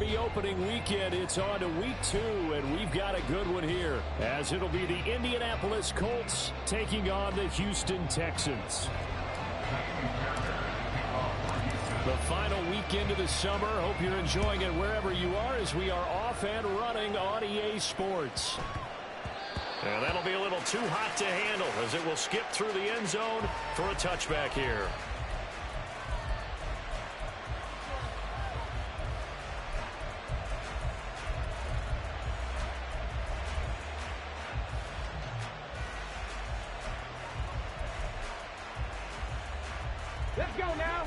Derby opening weekend. It's on to week 2, and we've got a good one here, as it'll be the Indianapolis Colts taking on the Houston Texans. The final weekend of the summer. Hope you're enjoying it wherever you are, as we are off and running on EA Sports. And that'll be a little too hot to handle, as it will skip through the end zone for a touchback here. Let's go now.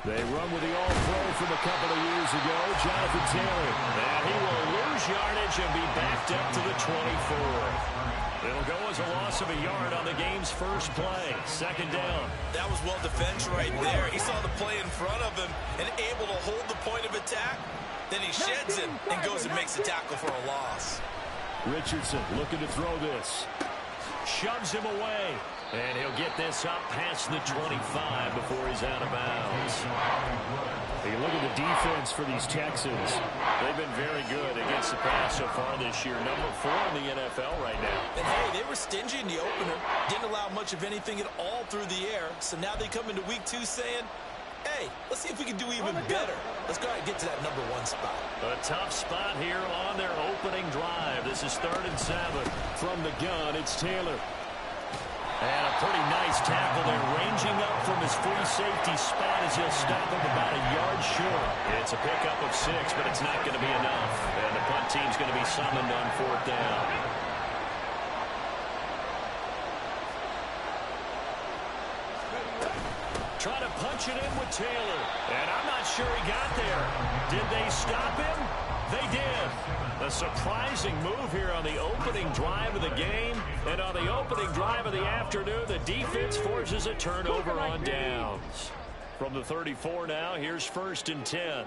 They run with the all-pro from a couple of years ago, Jonathan Taylor. And he will lose yardage and be backed up to the 24. It'll go as a loss of a yard on the game's first play. Second down. That was well defended right there. He saw the play in front of him and able to hold the point of attack. Then he sheds him and goes and makes a tackle for a loss. Richardson looking to throw this. Shoves him away. And he'll get this up past the 25 before he's out of bounds. You look at the defense for these Texans. They've been very good against the pass so far this year. Number 4 in the NFL right now. And hey, they were stingy in the opener. Didn't allow much of anything at all through the air. So now they come into week 2 saying, hey, let's see if we can do even better. Let's go ahead and get to that number 1 spot. A tough spot here on their opening drive. This is 3rd and 7. From the gun, it's Taylor. And a pretty nice tackle there, ranging up from his free safety spot as he'll stop him about a yard short. It's a pickup of 6, but it's not going to be enough. And the punt team's going to be summoned on 4th down. Trying to punch it in with Taylor. And I'm not sure he got there. Did they stop him? They did. A surprising move here on the opening drive of the game. And on the opening drive of the afternoon, the defense forces a turnover on downs. From the 34 now, here's 1st and 10.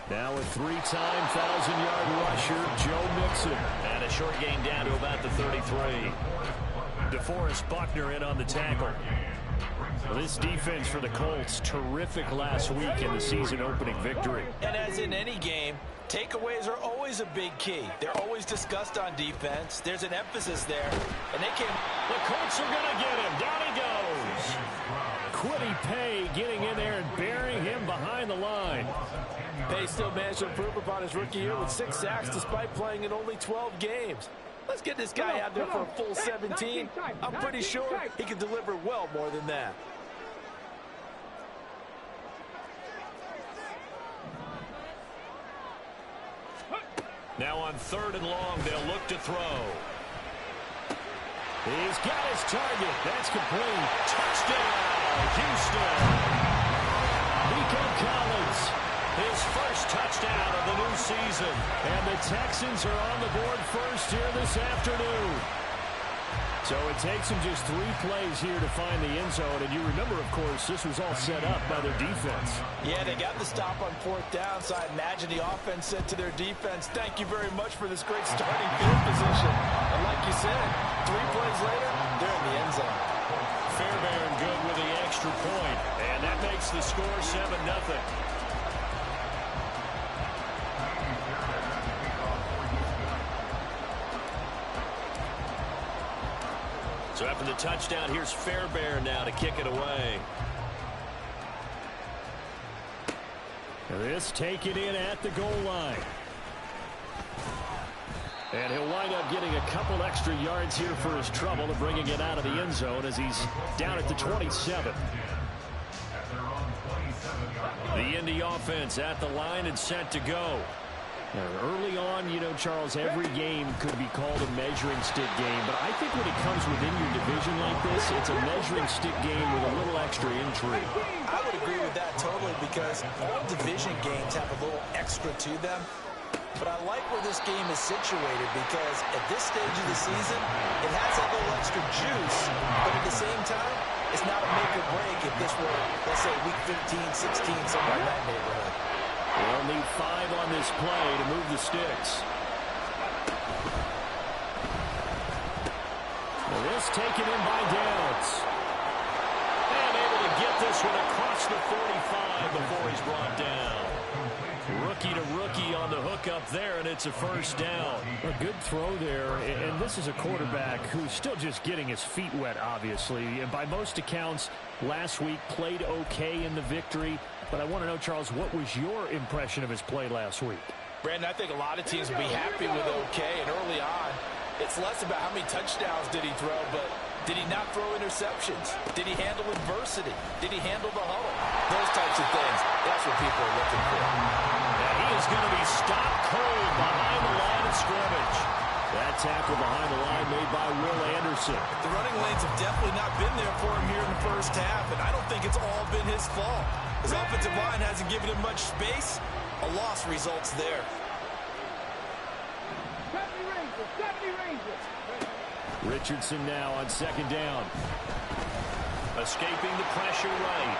Now a 3-time 1,000-yard rusher, Joe Mixon. And a short gain down to about the 33. DeForest Buckner in on the tackle. Well, this defense for the Colts, terrific last week in the season-opening victory. And as in any game, takeaways are always a big key. They're always discussed on defense. There's an emphasis there. And they can... The Colts are going to get him. Down he goes. Quiddy Pay getting in there and burying him behind the line. Pay still managed to improve upon his rookie year with 6 sacks despite playing in only 12 games. Let's get this guy out there for a full 17. I'm pretty sure he can deliver well more than that. Now on 3rd and long, they'll look to throw. He's got his target. That's complete. Touchdown, Houston. Nico Collins, his first touchdown of the new season. And the Texans are on the board first here this afternoon. So it takes them just 3 plays here to find the end zone. And you remember, of course, this was all set up by their defense. Yeah, they got the stop on 4th down, so I imagine the offense said to their defense, thank you very much for this great starting field position. And like you said, 3 plays later, they're in the end zone. Fairbairn good with the extra point. And that makes the score 7-0. So after the touchdown, here's Fairbairn now to kick it away. This taken in at the goal line. And he'll wind up getting a couple extra yards here for his trouble and bringing it out of the end zone as he's down at the 27. The Indy offense at the line and set to go. Now, early on, you know, Charles, every game could be called a measuring stick game. But I think when it comes within your division like this, it's a measuring stick game with a little extra intrigue. I would agree with that totally, because all division games have a little extra to them. But I like where this game is situated, because at this stage of the season, it has a little extra juice. But at the same time, it's not a make or break if this were, let's say, week 15, 16, somewhere in that neighborhood. They'll need 5 on this play to move the sticks. pass taken in by Downs. And able to get this one across the 45 before he's brought down. Rookie to rookie on the hookup there, and it's a first down. A good throw there, and this is a quarterback who's still just getting his feet wet, obviously. And by most accounts, last week played okay in the victory. But I want to know, Charles, what was your impression of his play last week? Brandon, I think a lot of teams will be happy with okay, and early on, it's less about how many touchdowns did he throw, but did he not throw interceptions? Did he handle adversity? Did he handle the huddle? Those types of things, that's what people are looking for. And he is going to be stopped cold behind the line of scrimmage. That tackle behind the line made by Will Anderson. The running lanes have definitely not been there for him here in the first half, and I don't think it's all been his fault. His offensive line hasn't given him much space. A loss results there. Richardson now on second down. Escaping the pressure right.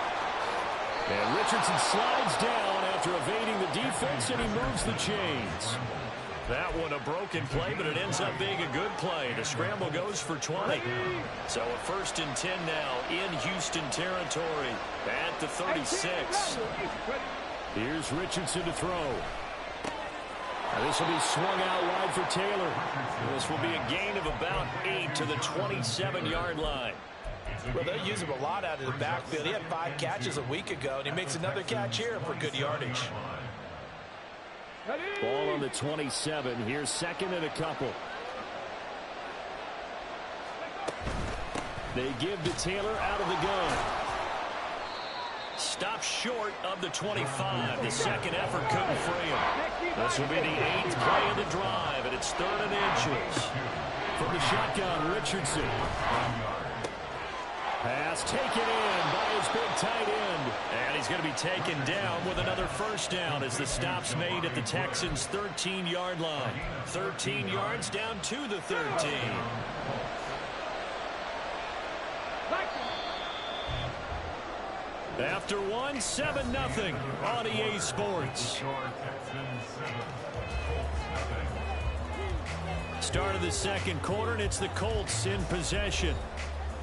And Richardson slides down after evading the defense, and he moves the chains. That one a broken play, but it ends up being a good play. The scramble goes for 20. So a 1st and 10 now in Houston territory at the 36. Here's Richardson to throw. Now this will be swung out wide for Taylor. This will be a gain of about 8 to the 27-yard line. Well, they use him a lot out of the backfield. He had 5 catches a week ago, and he makes another catch here for good yardage. Ball on the 27. Here's 2nd and a couple. They give to Taylor out of the gun. Stopped short of the 25. The second effort couldn't free him. This will be the 8th play of the drive, and it's 3rd and inches. From the shotgun, Richardson. Pass taken in by his big tight end. And he's going to be taken down with another first down as the stop's made at the Texans' 13-yard line. 13 yards down to the 13. After one, 7-0 on EA Sports. Start of the second quarter, and it's the Colts in possession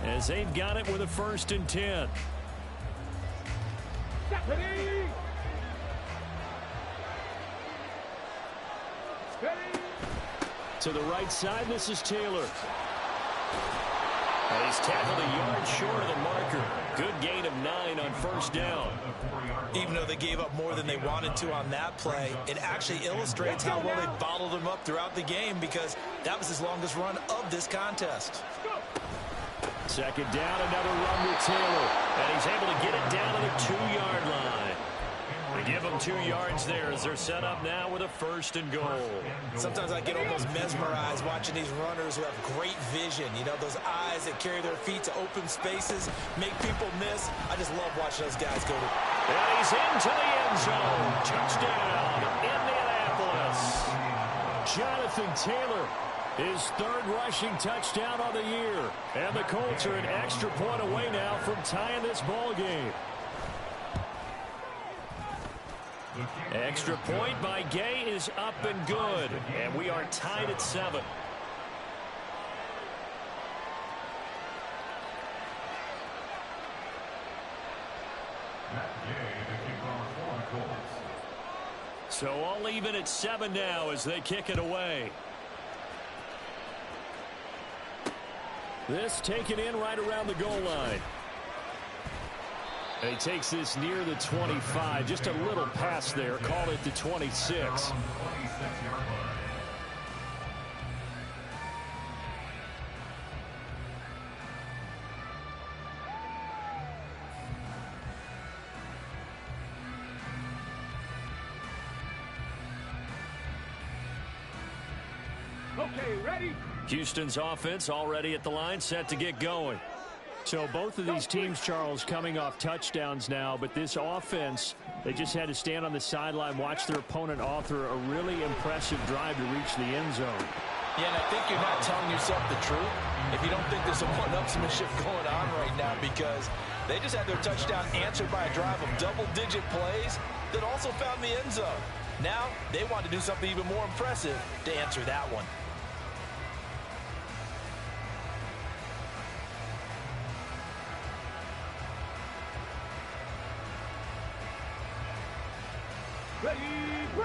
as they've got it with a 1st and 10. To the right side, this is Taylor. And he's tackled a yard short of the marker. Good gain of 9 on 1st down. Even though they gave up more than they wanted to on that play, it actually illustrates how well they bottled him up throughout the game, because that was his longest run of this contest. 2nd down, another run with Taylor. And he's able to get it down to the 2-yard line. They give them 2 yards there as they're set up now with a 1st and goal. Sometimes I get almost mesmerized watching these runners who have great vision. You know, those eyes that carry their feet to open spaces, make people miss. I just love watching those guys go. And he's into the end zone. Touchdown, Indianapolis. Jonathan Taylor, his 3rd rushing touchdown on the year. And the Colts are an extra point away now from tying this ball game. Extra point by Gay is up and good. And we are tied at 7. So all even at 7 now as they kick it away. This taken in right around the goal line. And he takes this near the 25. Just a little pass there. Call it the 26. Okay, ready? Houston's offense already at the line, set to get going. So both of these teams, Charles, coming off touchdowns now, but this offense, they just had to stand on the sideline, watch their opponent author a really impressive drive to reach the end zone. Yeah, and I think you're not telling yourself the truth if you don't think there's some one-upsmanship going on right now, because they just had their touchdown answered by a drive of double-digit plays that also found the end zone. Now they want to do something even more impressive to answer that one.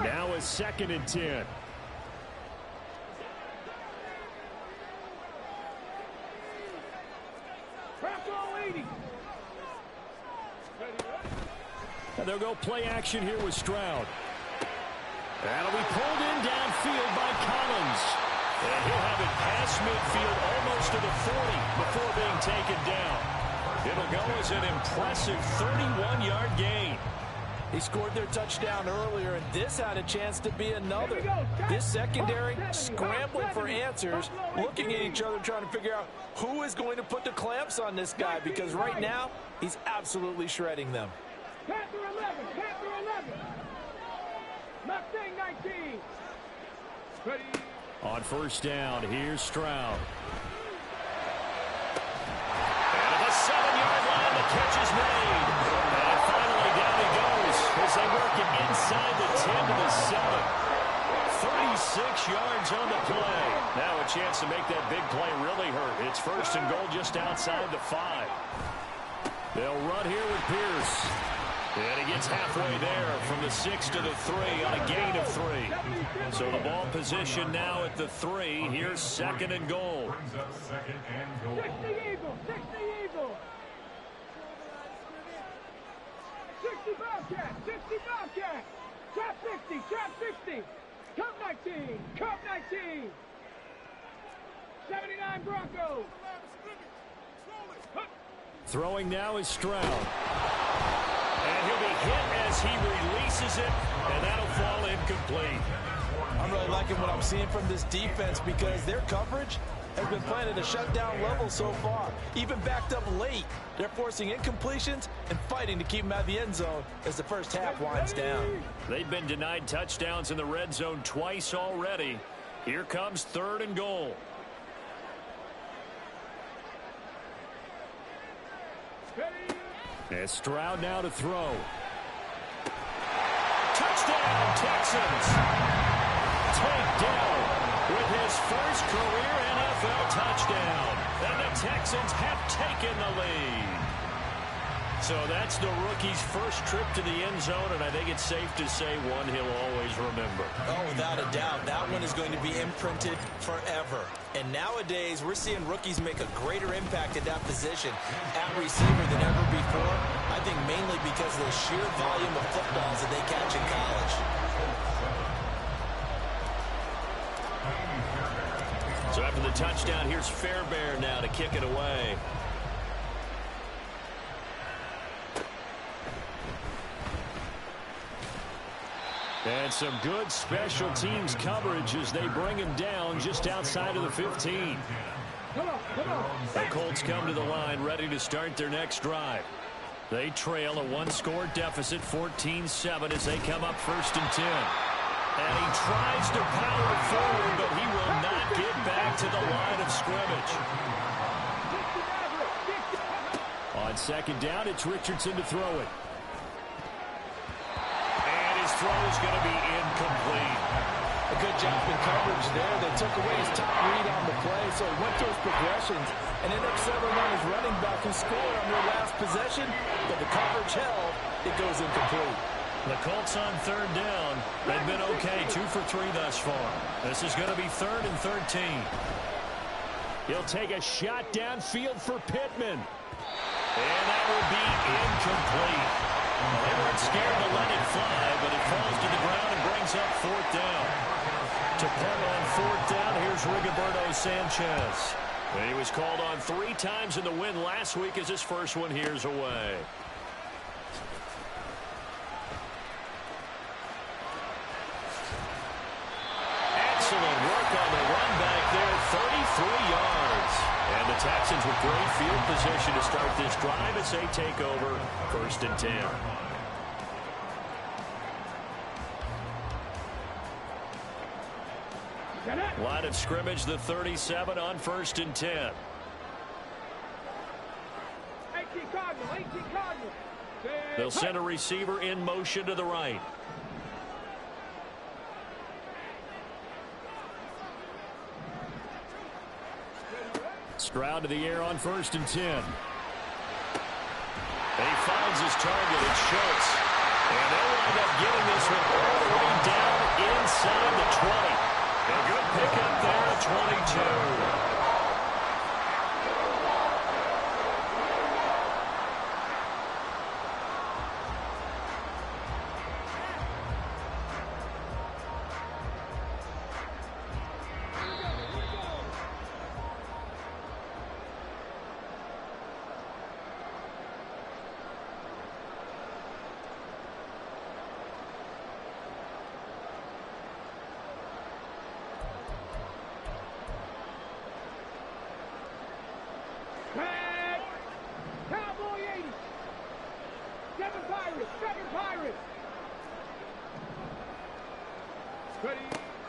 Now a 2nd and 10. And they'll go play action here with Stroud. That'll be pulled in downfield by Collins. And he'll have it past midfield almost to the 40 before being taken down. It'll go as an impressive 31-yard gain. He scored their touchdown earlier, and this had a chance to be another. This secondary scrambling for answers, looking at each other, trying to figure out who is going to put the clamps on this guy, because right now he's absolutely shredding them. Panther 11, Panther 11. Mustang 19. Ready. On 1st down, here's Stroud. And at the 7-yard line, the catch is made. And finally down he goes as they work it inside the 10 to the 7. 36 yards on the play. Now a chance to make that big play really hurt. It's 1st and goal just outside the 5. They'll run here with Pierce. And he gets halfway there from the 6 to the 3 on a gain of 3. So the ball position now at the 3. Here's 2nd and goal. 60 Eagle, 60 Eagle. 60 Bobcat, 60 Bobcat. Trap 60, trap 60. Cup 19, Cup 19. 79 Broncos. Throwing now is Stroud. And he'll be hit as he releases it, and that'll fall incomplete. I'm really liking what I'm seeing from this defense because their coverage has been playing at a shutdown level so far. Even backed up late, they're forcing incompletions and fighting to keep them out of the end zone as the first half winds down. They've been denied touchdowns in the red zone twice already. Here comes 3rd and goal. As Stroud now to throw. Touchdown, Texans! Takedown with his first career NFL touchdown. And the Texans have taken the lead. So that's the rookie's first trip to the end zone, and I think it's safe to say one he'll always remember. Oh, without a doubt. That one is going to be imprinted forever. And nowadays, we're seeing rookies make a greater impact at that position at receiver than ever before. I think mainly because of the sheer volume of footballs that they catch in college. So after the touchdown, here's Fairbairn now to kick it away. And some good special teams coverage as they bring him down just outside of the 15. The Colts come to the line ready to start their next drive. They trail a 1-score deficit, 14-7, as they come up 1st and 10. And he tries to power forward, but he will not get back to the line of scrimmage. On 2nd down, it's Richardson to throw it. Throw is going to be incomplete. A good job in coverage there. They took away his top read on the play, so he went to his progressions and ended up settling on his running back who scored on their last possession, but the coverage held. It goes incomplete. The Colts on 3rd down. They've been okay, 2 for 3 thus far. This is going to be 3rd and 13. He'll take a shot downfield for Pittman. And that will be incomplete. They weren't scared to let it fly, but it falls to the ground and brings up 4th down. To punt on 4th down, here's Rigoberto Sanchez. He was called on 3 times in the win last week as his first one here's away. Excellent work on the run back there, 33 yards. And the Texans with great field position to start this drive as they take over 1st and 10. Line of scrimmage, the 37 on 1st and 10. 18 Cardinal, 18 Cardinal. They'll send a receiver in motion to the right. Stroud to the air on 1st and 10. He finds his target. It's Schultz. And they'll wind up getting this one all the way down inside the 20. A good pickup there at 22. Cowboy 80. 7 Pirates. 7 Pirates.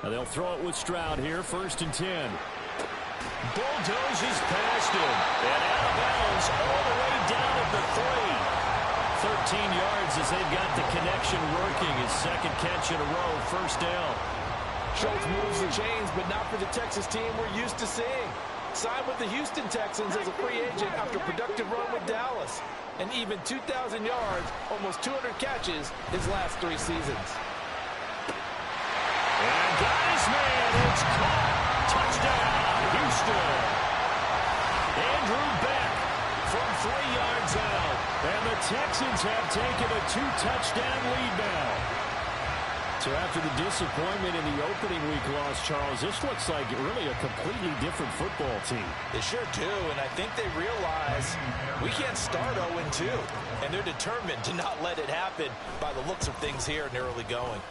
Now they'll throw it with Stroud here, 1st and 10. Bulldozes past him. And out of bounds all the way down at the 3. 13 yards as they've got the connection working. His second catch in a row, 1st down. Schultz moves the chains, but not for the Texas team we're used to seeing. Signed with the Houston Texans as a free agent after a productive run with Dallas. And even 2,000 yards, almost 200 catches his last 3 seasons. And got his man. It's caught. Touchdown, Houston. Andrew Beck from 3 yards out. And the Texans have taken a 2-touchdown lead now. So after the disappointment in the opening week loss, Charles, this looks like really a completely different football team. They sure do, and I think they realize we can't start 0-2. And they're determined to not let it happen by the looks of things here in the early going.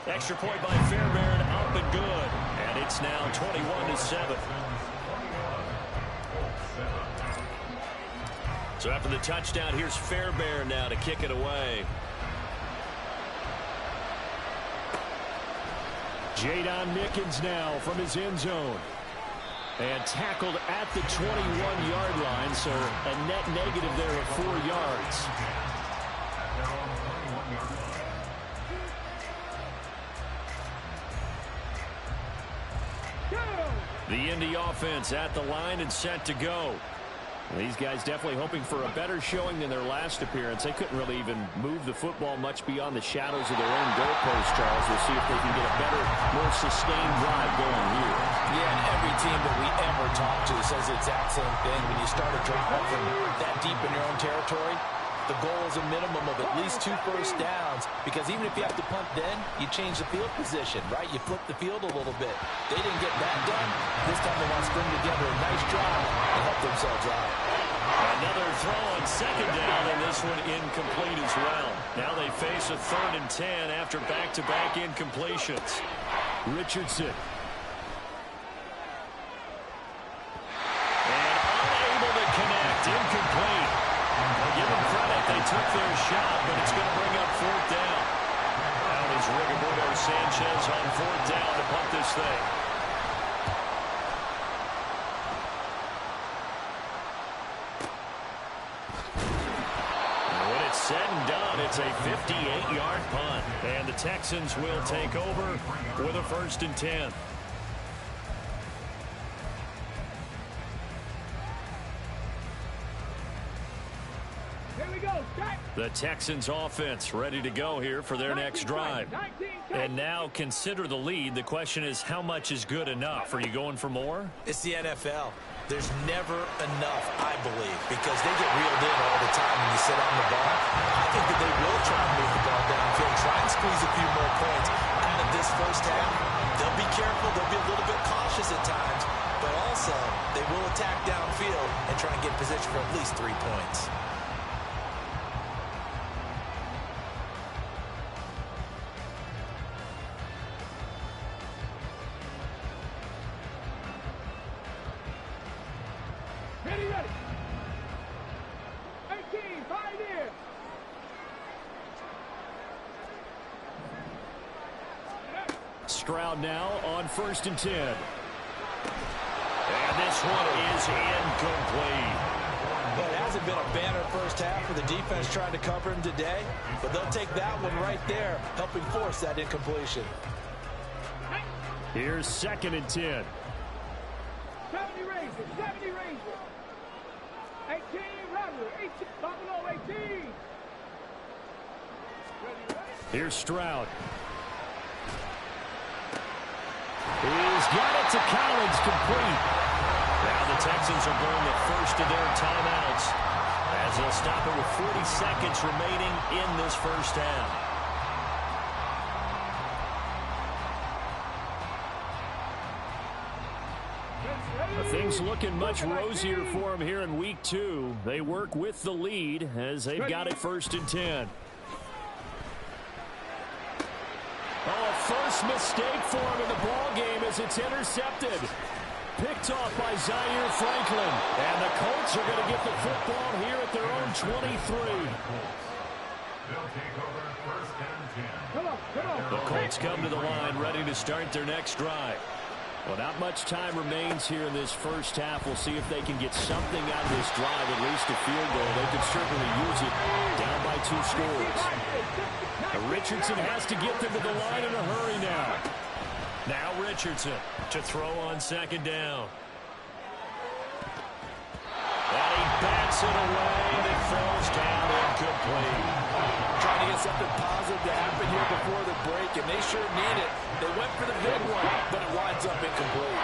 Extra point by Fairbairn, up and good. And it's now 21-7. So after the touchdown, here's Fairbairn now to kick it away. Jadon Mickens now from his end zone. And tackled at the 21-yard line, so a net negative there of 4 yards. The Indy offense at the line and set to go. These guys definitely hoping for a better showing than their last appearance. They couldn't really even move the football much beyond the shadows of their own goalpost, Charles. We'll see if they can get a better, more sustained drive going here. Yeah, and every team that we ever talk to says the exact same thing. When you start a drive from that deep in your own territory, the goal is a minimum of at least 2 first downs, because even if you have to punt then, you change the field position, right? You flip the field a little bit. They didn't get that done. This time they want to string together a nice drive and help themselves out. Another throw on 2nd down, and this one incomplete as well. Now they face a 3rd and 10 after back-to-back incompletions. Richardson. And unable to connect, incomplete. Give them credit, they took their shot, but it's going to bring up 4th down. Out is Rigoberto Sanchez on 4th down to punt this thing. And when it's said and done, it's a 58-yard punt. And the Texans will take over with a 1st and 10. The Texans offense ready to go here for their next drive. And now consider the lead. The question is, how much is good enough? Are you going for more? It's the NFL. There's never enough, I believe, because they get reeled in all the time when you sit on the ball. I think that they will try and move the ball downfield, try and squeeze a few more points out of this first half. They'll be careful. They'll be a little bit cautious at times, but also they will attack downfield and try and get position for at least 3 points. Stroud now on 1st and 10. And this one is incomplete. Well, it hasn't been a banner first half for the defense trying to cover him today, but they'll take that one right there, helping force that incompletion. Here's 2nd and 10. 70 Rangers, 70 Rangers. 18 Rattler, 18 Buffalo 18. Here's Stroud. He's got it to Collins, complete. Now the Texans are going the first of their timeouts as they'll stop it with 40 seconds remaining in this first half. Things looking much rosier for them here in week 2. They work with the lead as they've got it 1st and 10. Oh, first mistake for him in the ball game as it's intercepted. Picked off by Zaire Franklin. And the Colts are going to get the football here at their own 23. The Colts come to the line ready to start their next drive. Well, not much time remains here in this first half. We'll see if they can get something out of this drive, at least a field goal. They could certainly use it down by 2 scores. Richardson has to get them to the line in a hurry now. Now Richardson to throw on 2nd down. And he bats it away, and it falls down incomplete. Trying to get something positive to happen here before the break, and they sure need it. They went for the big one, but it winds up incomplete.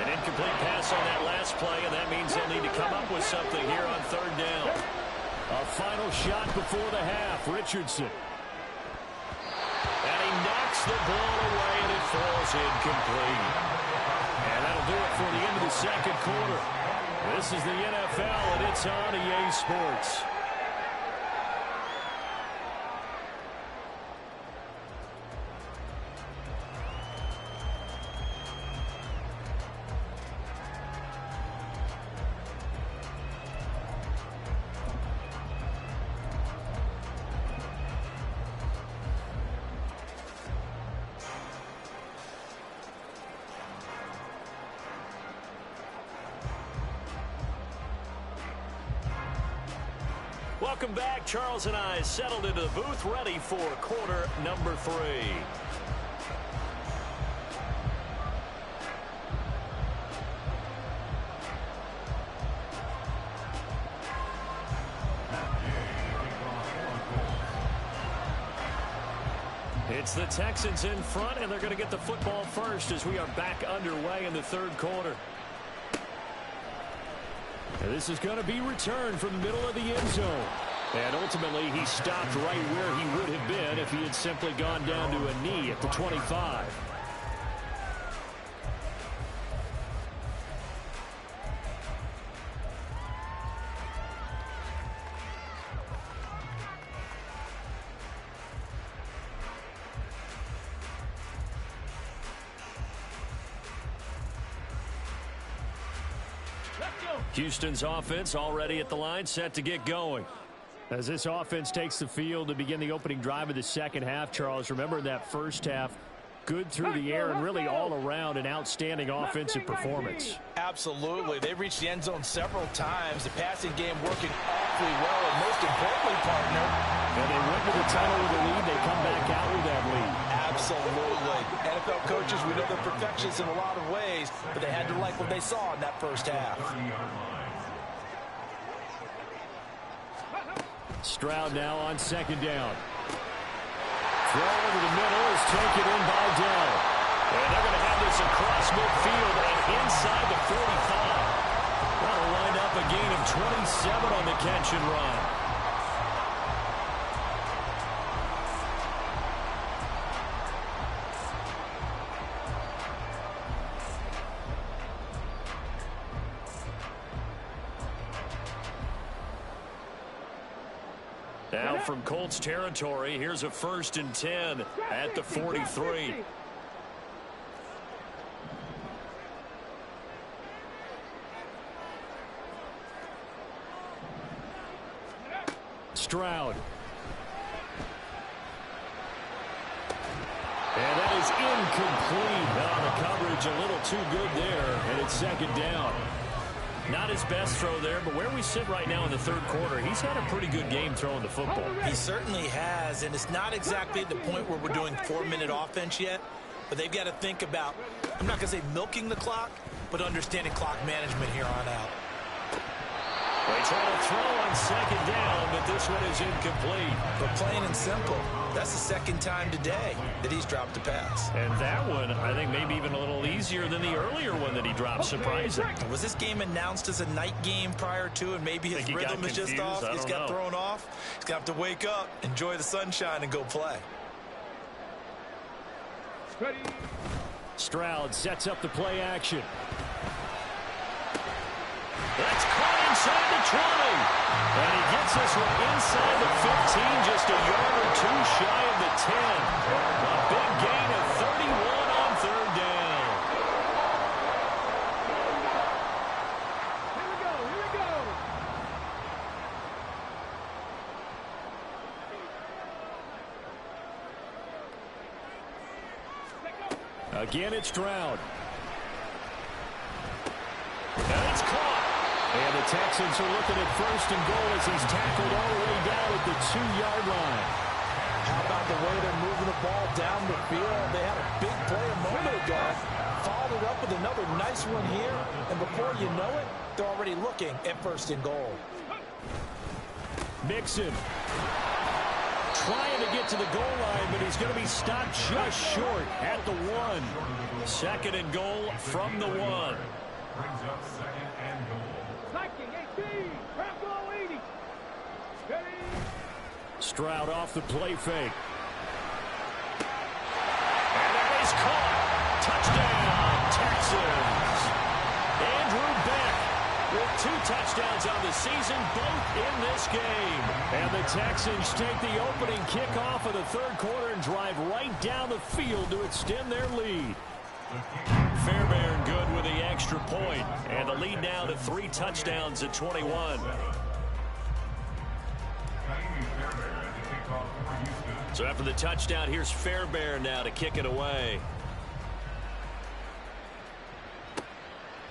An incomplete pass on that last play, and that means they'll need to come up with something here on 3rd down. A final shot before the half, Richardson. And he knocks the ball away, and it falls incomplete. And that'll do it for the end of the 2nd quarter. This is the NFL, and it's on EA Sports. Welcome back. Charles and I settled into the booth, ready for quarter number 3. It's the Texans in front, and they're going to get the football first as we are back underway in the 3rd quarter. This is going to be returned from the middle of the end zone. And ultimately, he stopped right where he would have been if he had simply gone down to a knee at the 25. Houston's offense already at the line, set to get going. As this offense takes the field to begin the opening drive of the 2nd half, Charles, remember that first half, good through the air and really all around an outstanding offensive performance. Absolutely. They've reached the end zone several times. The passing game working awfully well, and most importantly, partner. And they went to the tunnel with a lead. They come back out with that lead. Absolutely. NFL coaches, we know they're perfectionists in a lot of ways, but they had to like what they saw in that first half. Stroud now on 2nd down. Throw over the middle is taken in by Dell. And they're going to have this across midfield and inside the 45. That'll wind up a gain of 27 on the catch and run. Now from Colts territory, here's a 1st and 10 at the 43. Stroud. And that is incomplete. Oh, the coverage a little too good there, and it's 2nd down. Not his best throw there, but where we sit right now in the 3rd quarter, he's had a pretty good game throwing the football. He certainly has, and it's not exactly at the point where we're doing 4-minute offense yet, but they've got to think about, I'm not going to say milking the clock, but understanding clock management here on out. They try to throw on second down, but this one is incomplete. But plain and simple, that's the second time today that he's dropped a pass. And that one, I think, maybe even a little easier than the earlier one that he dropped. Surprising. Was this game announced as a night game prior to, and maybe his rhythm is just off? He's got thrown off. He's going to have to wake up, enjoy the sunshine, and go play. Stroud sets up the play action. That's caught inside the 20. And he gets this one inside the 15, just a yard or two shy of the 10. A big gain of 31 on third down. Here we go, here we go. Again, it's Stroud. And it's caught. And the Texans are looking at first and goal as he's tackled all the way down at the 2-yard line. How about the way they're moving the ball down the field? They had a big play a moment ago. Followed it up with another nice one here. And before you know it, they're already looking at first and goal. Mixon trying to get to the goal line, but he's going to be stopped just short at the 1. Second and goal from the 1. Brings up second and goal. 19, 18, crap ball 80. Ready? Stroud off the play fake. And that is caught. Touchdown, Texans. Andrew Beck with 2 touchdowns on the season, both in this game. And the Texans take the opening kickoff of the third quarter and drive right down the field to extend their lead. Fairbairn good with the extra point, and the lead now to 3 touchdowns at 21. So after the touchdown, here's Fairbairn now to kick it away.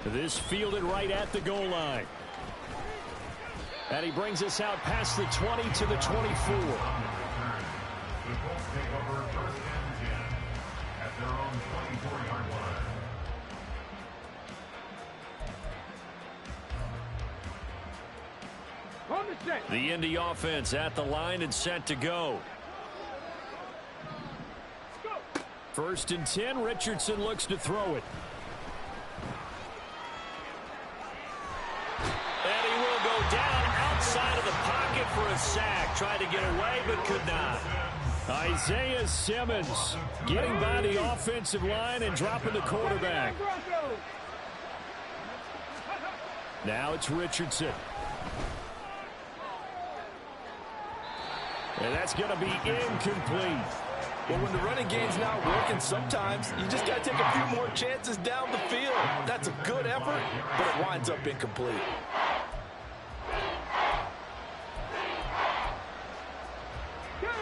This fielded right at the goal line. And he brings us out past the 20 to the 24. The Indy offense at the line and set to go. First and 10, Richardson looks to throw it. And he will go down outside of the pocket for a sack. Tried to get away, but could not. Isaiah Simmons getting by the offensive line and dropping the quarterback. Now it's Richardson. And that's going to be incomplete. Well, when the running game's not working, sometimes you just got to take a few more chances down the field. That's a good effort, but it winds up incomplete.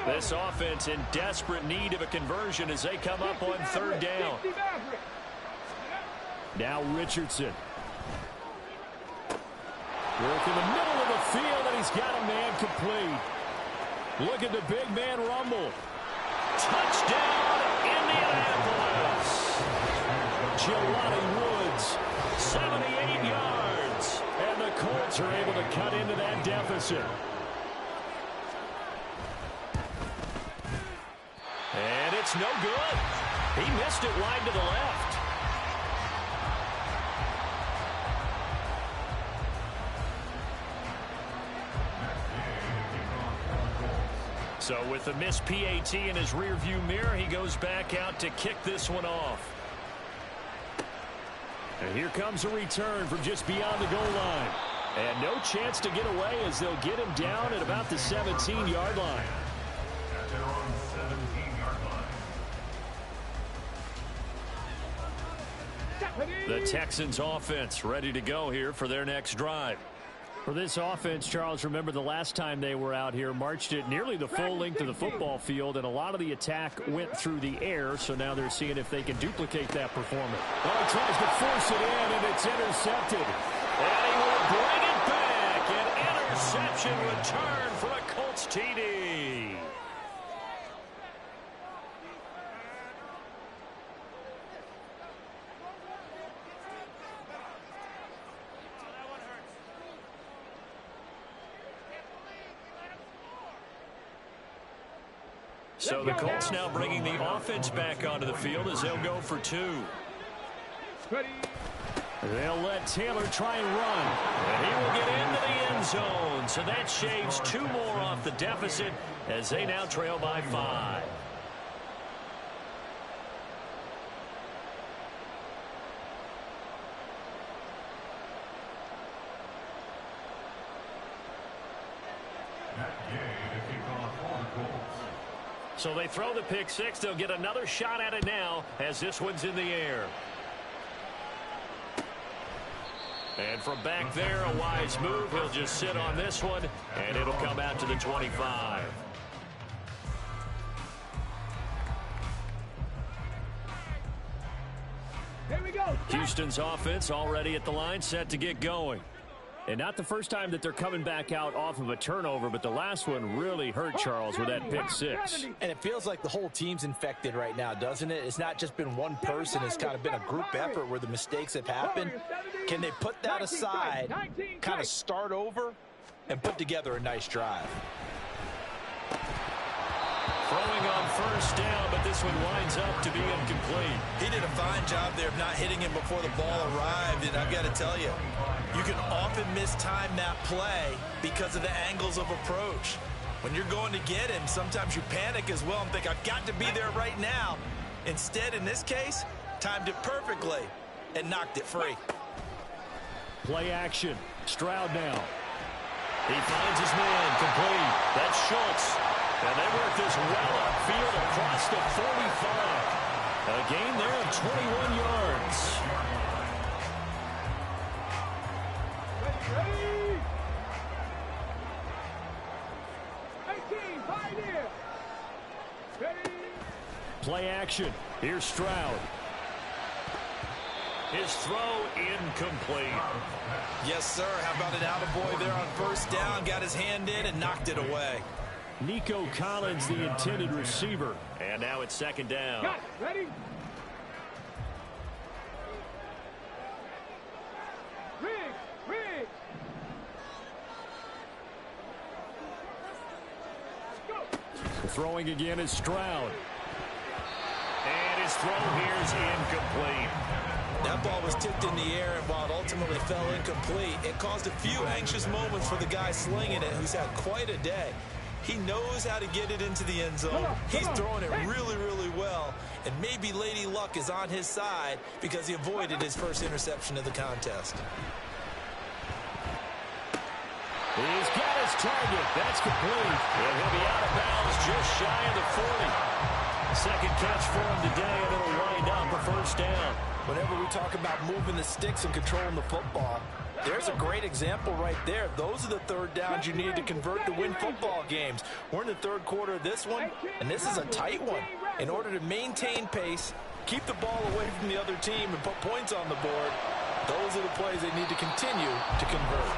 This offense in desperate need of a conversion as they come up on third down. Now Richardson. Work in the middle of the field, and he's got a man complete. Look at the big man rumble. Touchdown, Indianapolis. Jelani Woods, 78 yards. And the Colts are able to cut into that deficit. And it's no good. He missed it wide to the left. So with the missed PAT in his rearview mirror, he goes back out to kick this one off. And here comes a return from just beyond the goal line. And no chance to get away as they'll get him down at about the 17-yard line. The Texans offense ready to go here for their next drive. For this offense, Charles, remember the last time they were out here, marched it nearly the full length of the football field, and a lot of the attack went through the air, so now they're seeing if they can duplicate that performance. Oh, he tries to force it in, and it's intercepted. And he will bring it back. An interception return for a Colts TD. So the Colts now bringing the offense back onto the field as they'll go for 2. Ready. They'll let Taylor try and run. And he will get into the end zone. So that shaves 2 more off the deficit as they now trail by 5. So they throw the pick 6. They'll get another shot at it now as this one's in the air. And from back there, a wise move. He'll just sit on this one, and it'll come out to the 25. Here we go. Houston's offense already at the line, set to get going. And not the first time that they're coming back out off of a turnover, but the last one really hurt Charles with that pick 6. And it feels like the whole team's infected right now, doesn't it? It's not just been one person. It's kind of been a group effort where the mistakes have happened. Can they put that aside, kind of start over, and put together a nice drive? Throwing on first down, but this one winds up to be incomplete. He did a fine job there of not hitting him before the ball arrived, and I've got to tell you, you can often mistime that play because of the angles of approach. When you're going to get him, sometimes you panic as well and think, I've got to be there right now. Instead, in this case, timed it perfectly and knocked it free. Play action. Stroud now. He finds his man complete. That's Schultz. And they work this well upfield across the 45. A gain there of 21 yards. Ready. 18, pioneer. Ready. Play action. Here's Stroud. His throw incomplete. Yes, sir. How about an attaboy there on first down? Got his hand in and knocked it away. Nico Collins, the intended receiver. And now it's second down. Got it. Ready. Riggs. Go. Throwing again is Stroud. And his throw here is incomplete. That ball was tipped in the air, and while it ultimately fell incomplete, it caused a few anxious moments for the guy slinging it, who's had quite a day. He knows how to get it into the end zone. He's throwing it really, really well, and maybe Lady Luck is on his side because he avoided his first interception of the contest. He's got his target. That's complete. And he'll be out of bounds just shy of the 40. Second catch for him today, and it'll wind up a first down. Whenever we talk about moving the sticks and controlling the football, there's a great example right there. Those are the third downs you need to convert to win football games. We're in the third quarter of this one, and this is a tight one. In order to maintain pace, keep the ball away from the other team, and put points on the board, those are the plays they need to continue to convert.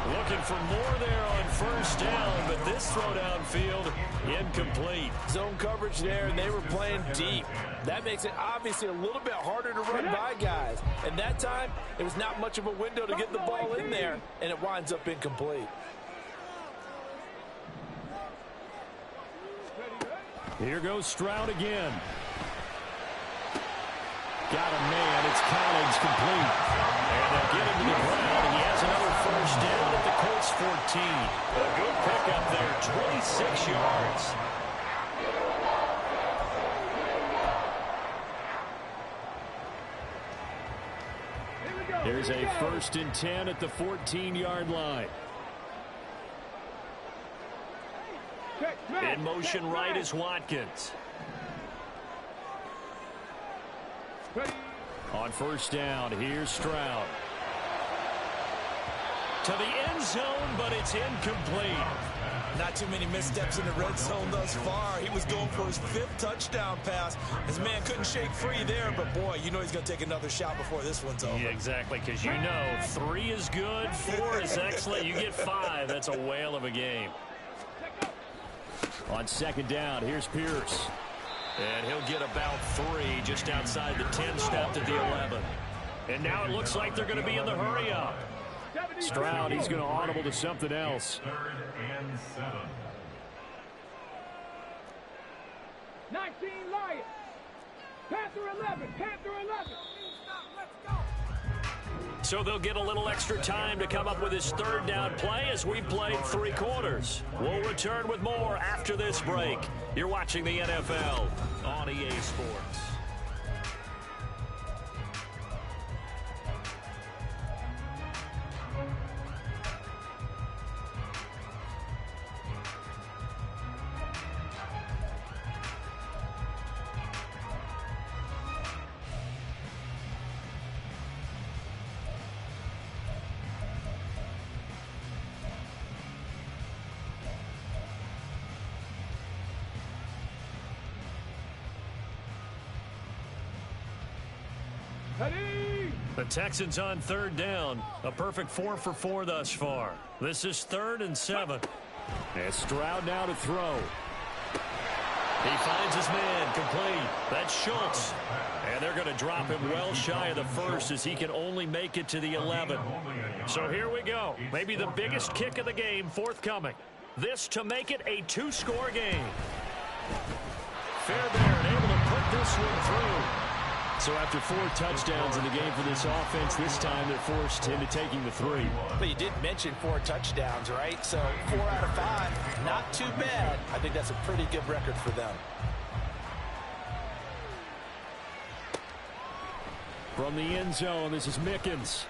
Looking for more there on first down, but this throw downfield incomplete. Zone coverage there, and they were playing deep. That makes it obviously a little bit harder to run by guys. And that time, it was not much of a window to get the ball in there, and it winds up incomplete. Here goes Stroud again. Got a man. It's Collins complete. And they'll get him to the ground. He has another first down at the Colts 14. A good pickup there, 26 yards. Here's a 1st and 10 at the 14-yard line. In motion right is Watkins. On first down, here's Stroud. To the end zone, but it's incomplete. Not too many missteps in the red zone thus far. He was going for his 5th touchdown pass. His man couldn't shake free there, but boy, you know he's going to take another shot before this one's over. Yeah, exactly, because you know 3 is good, 4 is excellent. You get 5, that's a whale of a game. On second down, here's Pierce. And he'll get about 3 just outside the 10, stopped at the 11. And now it looks like they're going to be in the hurry-up. Stroud, he's going to audible to something else. 3rd and 7. 19, Lions. Panther 11, Panther 11. So they'll get a little extra time to come up with his third down play as we played 3 quarters. We'll return with more after this break. You're watching the NFL on EA Sports. The Texans on third down. A perfect 4 for 4 thus far. This is 3rd and 7. And Stroud now to throw. He finds his man complete. That's Schultz. And they're going to drop him well shy of the first as he can only make it to the 11. So here we go. Maybe the biggest kick of the game forthcoming. This to make it a 2-score game. Fairbairn able to put this one through. So after 4 touchdowns in the game for this offense, this time they're forced into taking the 3. But you did mention 4 touchdowns, right? So 4 out of 5, not too bad. I think that's a pretty good record for them. From the end zone, this is Mickens.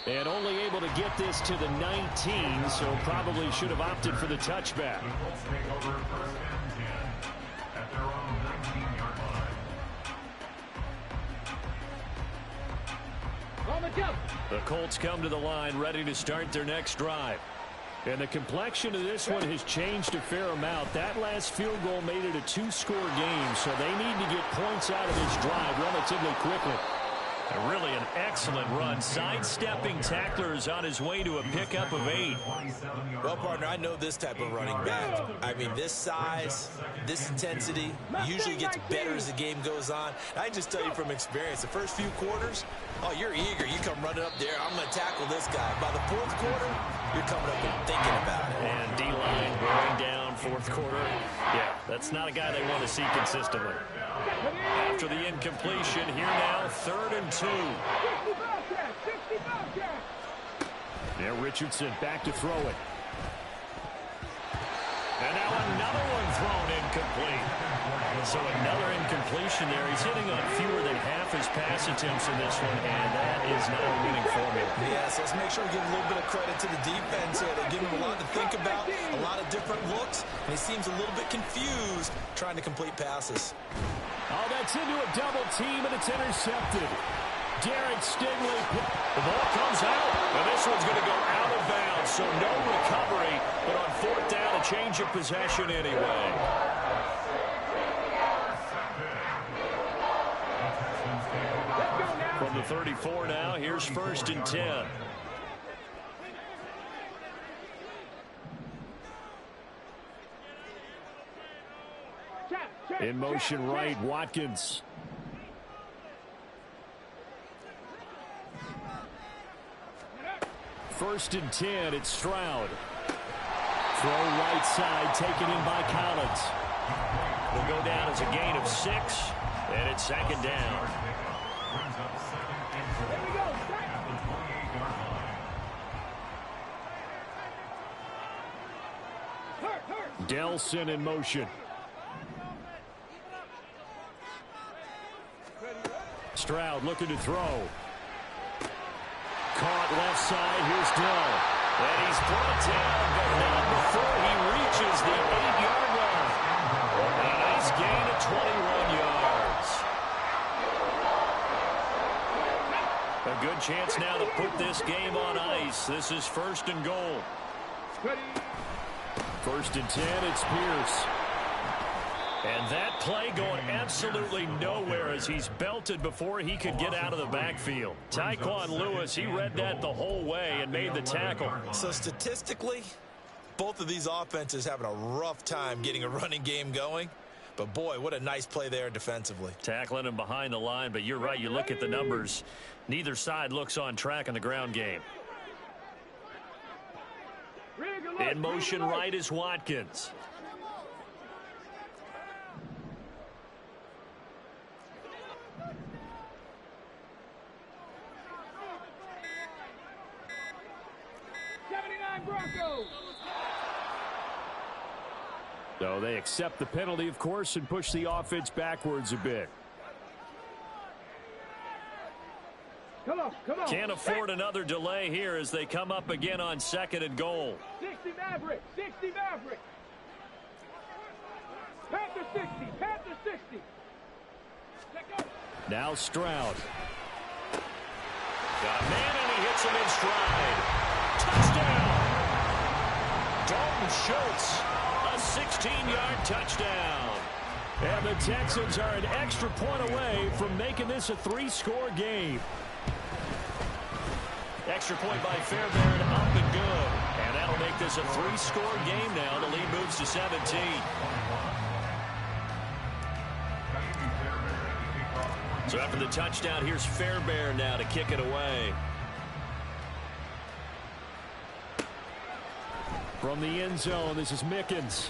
And only able to get this to the 19, so probably should have opted for the touchback. The Colts come to the line ready to start their next drive. And the complexion of this one has changed a fair amount. That last field goal made it a 2-score game, so they need to get points out of this drive relatively quickly. And really an excellent run. Sidestepping tacklers on his way to a pickup of 8. Well, partner, I know this type of running back. I mean, this size, this intensity usually gets better as the game goes on. I just tell you from experience, the first few quarters, oh, you're eager. You come running up there. I'm going to tackle this guy. By the 4th quarter, you're coming up and thinking about it. And D-line wearing down 4th quarter. Yeah, that's not a guy they want to see consistently. After the incompletion, here now, 3rd and 2. Now Richardson back to throw it. And now another one thrown incomplete. So another incompletion there. He's hitting on fewer than half his pass attempts in this one, and that is not a winning formula. Yes, let's make sure we give a little bit of credit to the defense here. They give him a lot to think about, a lot of different looks, and he seems a little bit confused trying to complete passes. Oh, that's into a double team, and it's intercepted. Derek Stingley. The ball comes out, and this one's going to go out of bounds, so no recovery, but on 4th down, a change of possession anyway. From the 34 now, here's 1st and 10. In motion right, Watkins. First and 10, it's Stroud. Throw right side, taken in by Collins. Will go down as a gain of 6, and it's 2nd down. Delson in motion. Stroud looking to throw. Caught left side. Here's Dell. And he's brought down, but not before he reaches the 8-yard line. A nice gain of 21 yards. A good chance now to put this game on ice. This is 1st and goal. 1st and 10, it's Pierce. And that play going absolutely nowhere as he's belted before he could get out of the backfield. Tyquan Lewis, he read that the whole way and made the tackle. So statistically, both of these offenses having a rough time getting a running game going. But boy, what a nice play there defensively. Tackling him behind the line, but you're right, you look at the numbers. Neither side looks on track in the ground game. In motion right is Watkins. Touchdown, Broncos! So they accept the penalty, of course, and push the offense backwards a bit. Come on, come on. Can't afford another delay here as they come up again on 2nd and goal. 60 Maverick, 60 Maverick. Panther 60, Panther 60. Now Stroud. Got a man and he hits him in stride. Touchdown! Dalton Schultz, a 16-yard touchdown. And the Texans are an extra point away from making this a 3-score game. Extra point by Fairbairn, up and good. And that'll make this a 3-score game now. The lead moves to 17. So after the touchdown, here's Fairbairn now to kick it away. From the end zone, this is Mickens.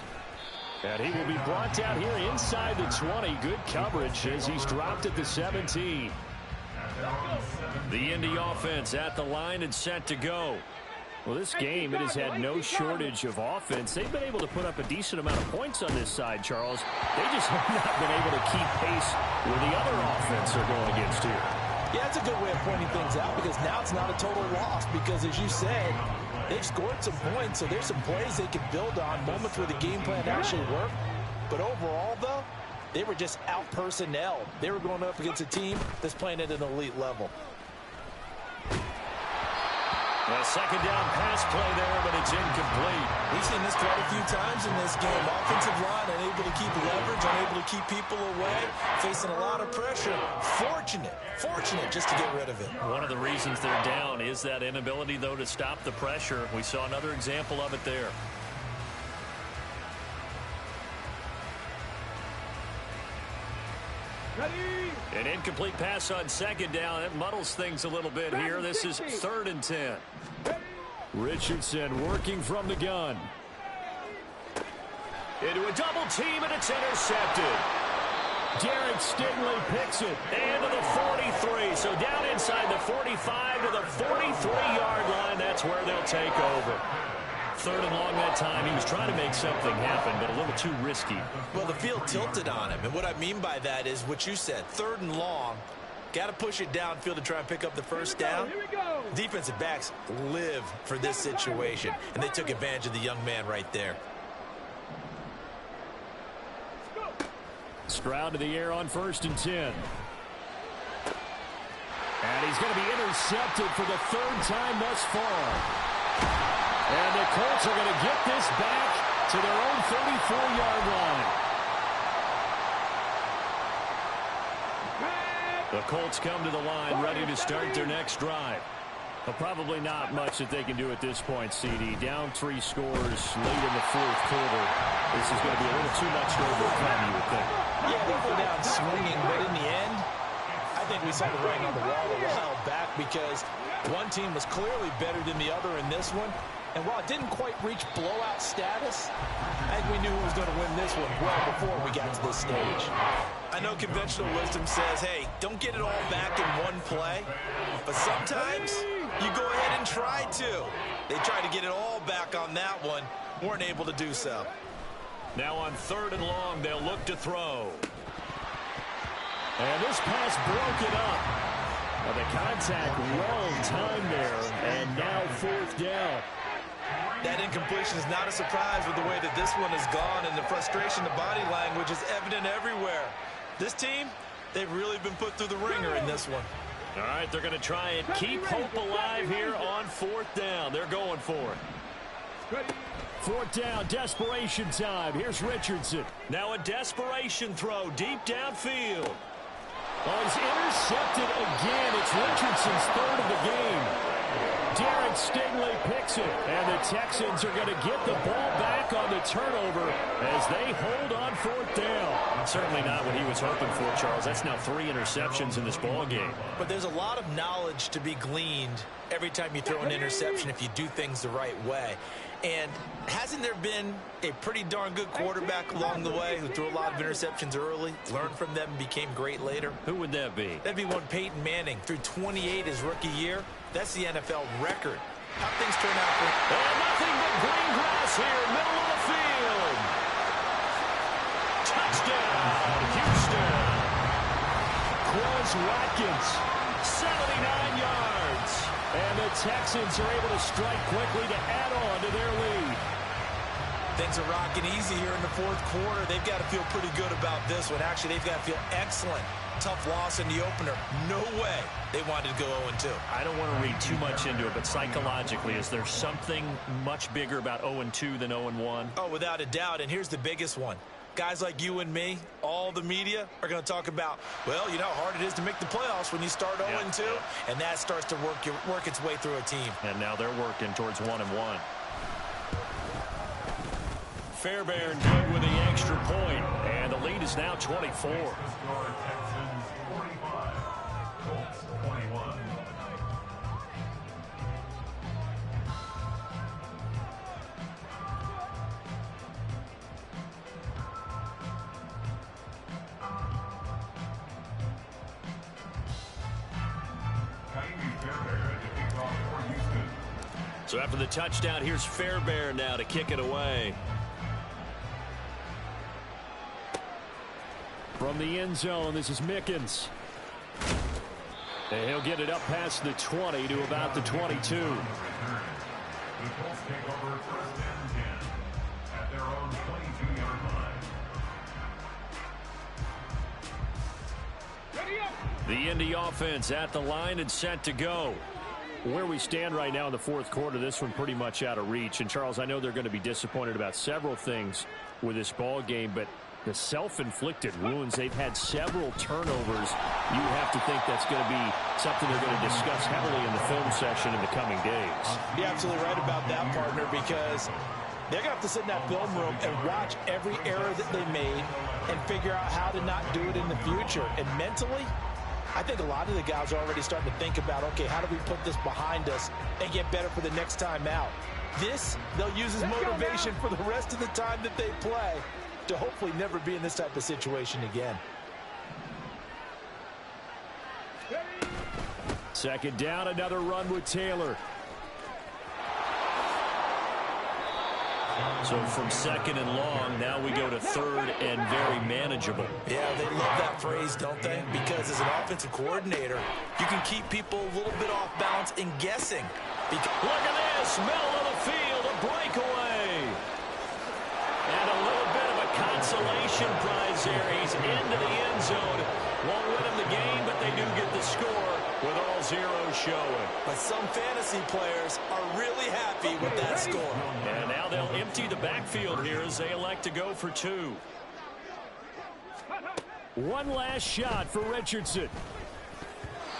And he will be brought down here inside the 20. Good coverage as he's dropped at the 17. The Indy offense at the line and set to go. Well, this game, it has had no shortage of offense. They've been able to put up a decent amount of points on this side, Charles. They just have not been able to keep pace where the other offense are going against here. Yeah, that's a good way of pointing things out because now it's not a total loss because, as you said, they've scored some points, so there's some plays they can build on, moments where the game plan actually worked. But overall, though, they were just out-personnel. They were going up against a team that's playing at an elite level. A second down pass play there, but it's incomplete. We've seen this quite a few times in this game. Offensive line unable to keep leverage, unable to keep people away, facing a lot of pressure. Fortunate just to get rid of it. One of the reasons they're down is that inability, though, to stop the pressure. We saw another example of it there. An incomplete pass on second down. It muddles things a little bit here. This is 3rd and 10. Richardson working from the gun. Into a double team, and it's intercepted. Derek Stingley picks it. And to the 43. So down inside the 45 to the 43-yard line. That's where they'll take over. 3rd and long that time. He was trying to make something happen, but a little too risky. Well, the field tilted on him, and what I mean by that is what you said. 3rd and long. Got to push it downfield to try and pick up the first down. Defensive backs live for this situation, and they took advantage of the young man right there. Stroud to the air on 1st and 10. And he's going to be intercepted for the 3rd time thus far. And the Colts are going to get this back to their own 34-yard line. The Colts come to the line ready to start their next drive. But probably not much that they can do at this point, CD. Down 3 scores late in the 4th quarter. This is going to be a little too much to overcome, you would think. Yeah, they go down swinging, but in the end, I think we saw the writing on the wall a while back because one team was clearly better than the other in this one. And while it didn't quite reach blowout status, I think we knew who was going to win this one well before we got to this stage. I know conventional wisdom says, hey, don't get it all back in one play. But sometimes you go ahead and try to. They tried to get it all back on that one. Weren't able to do so. Now on 3rd and long, they'll look to throw. And this pass broke it up. Well, the contact well timed there. And now 4th down. That incompletion is not a surprise with the way that this one has gone, and the frustration, the body language is evident everywhere. This team, they've really been put through the ringer in this one. All right, they're going to try and keep hope alive here on 4th down. They're going for it. 4th down, desperation time. Here's Richardson. Now a desperation throw deep downfield. Oh, he's intercepted again. It's Richardson's 3rd of the game. Derek Stingley picks it, and the Texans are going to get the ball back on the turnover as they hold on 4th down. Certainly not what he was hoping for, Charles. That's now 3 interceptions in this ball game. But there's a lot of knowledge to be gleaned every time you throw an interception if you do things the right way. And hasn't there been a pretty darn good quarterback along the way who threw a lot of interceptions early, learned from them, and became great later? Who would that be? That'd be one Peyton Manning. Threw 28 his rookie year. That's the NFL record. how things turn out for him. And nothing but green grass here, middle of the field. Touchdown, Houston. Quez Watkins, 79 yards. And the Texans are able to strike quickly to add on to their lead. Things are rocking easy here in the fourth quarter. They've got to feel pretty good about this one. Actually, they've got to feel excellent. Tough loss in the opener. No way they wanted to go 0-2. I don't want to read too much into it, but psychologically, is there something much bigger about 0-2 than 0-1? Oh, without a doubt. And here's the biggest one. Guys like you and me, all the media, are going to talk about, well, you know how hard it is to make the playoffs when you start 0-2. And that starts to work its way through a team. And now they're working towards 1-1. Fairbairn good with the extra point, and the lead is now 24. So after the touchdown, here's Fairbairn now to kick it away. From the end zone, this is Mickens. And he'll get it up past the 20 to about the 22. The Indy offense at the line and set to go. Where we stand right now in the fourth quarter, this one pretty much out of reach. And, Charles, I know they're going to be disappointed about several things with this ball game, but the self-inflicted wounds, they've had several turnovers. You have to think that's going to be something they're going to discuss heavily in the film session in the coming days. You're absolutely right about that, partner, because they're going to have to sit in that film room and watch every error that they made and figure out how to not do it in the future. And mentally, I think a lot of the guys are already starting to think about, okay, how do we put this behind us and get better for the next time out? This, they'll use as motivation for the rest of the time that they play to hopefully never be in this type of situation again. Second down, another run with Taylor. So from second and long, now we go to third and very manageable. Yeah, they love that phrase, don't they? Because as an offensive coordinator, you can keep people a little bit off balance and guessing. Look at this, middle of the field, a breakaway. And a little bit of a consolation prize there. He's into the end zone. Won't win him the game, but they do get the score with all zeros showing. But some fantasy players are really happy with that score. And now they'll empty the backfield here as they elect to go for two. One last shot for Richardson.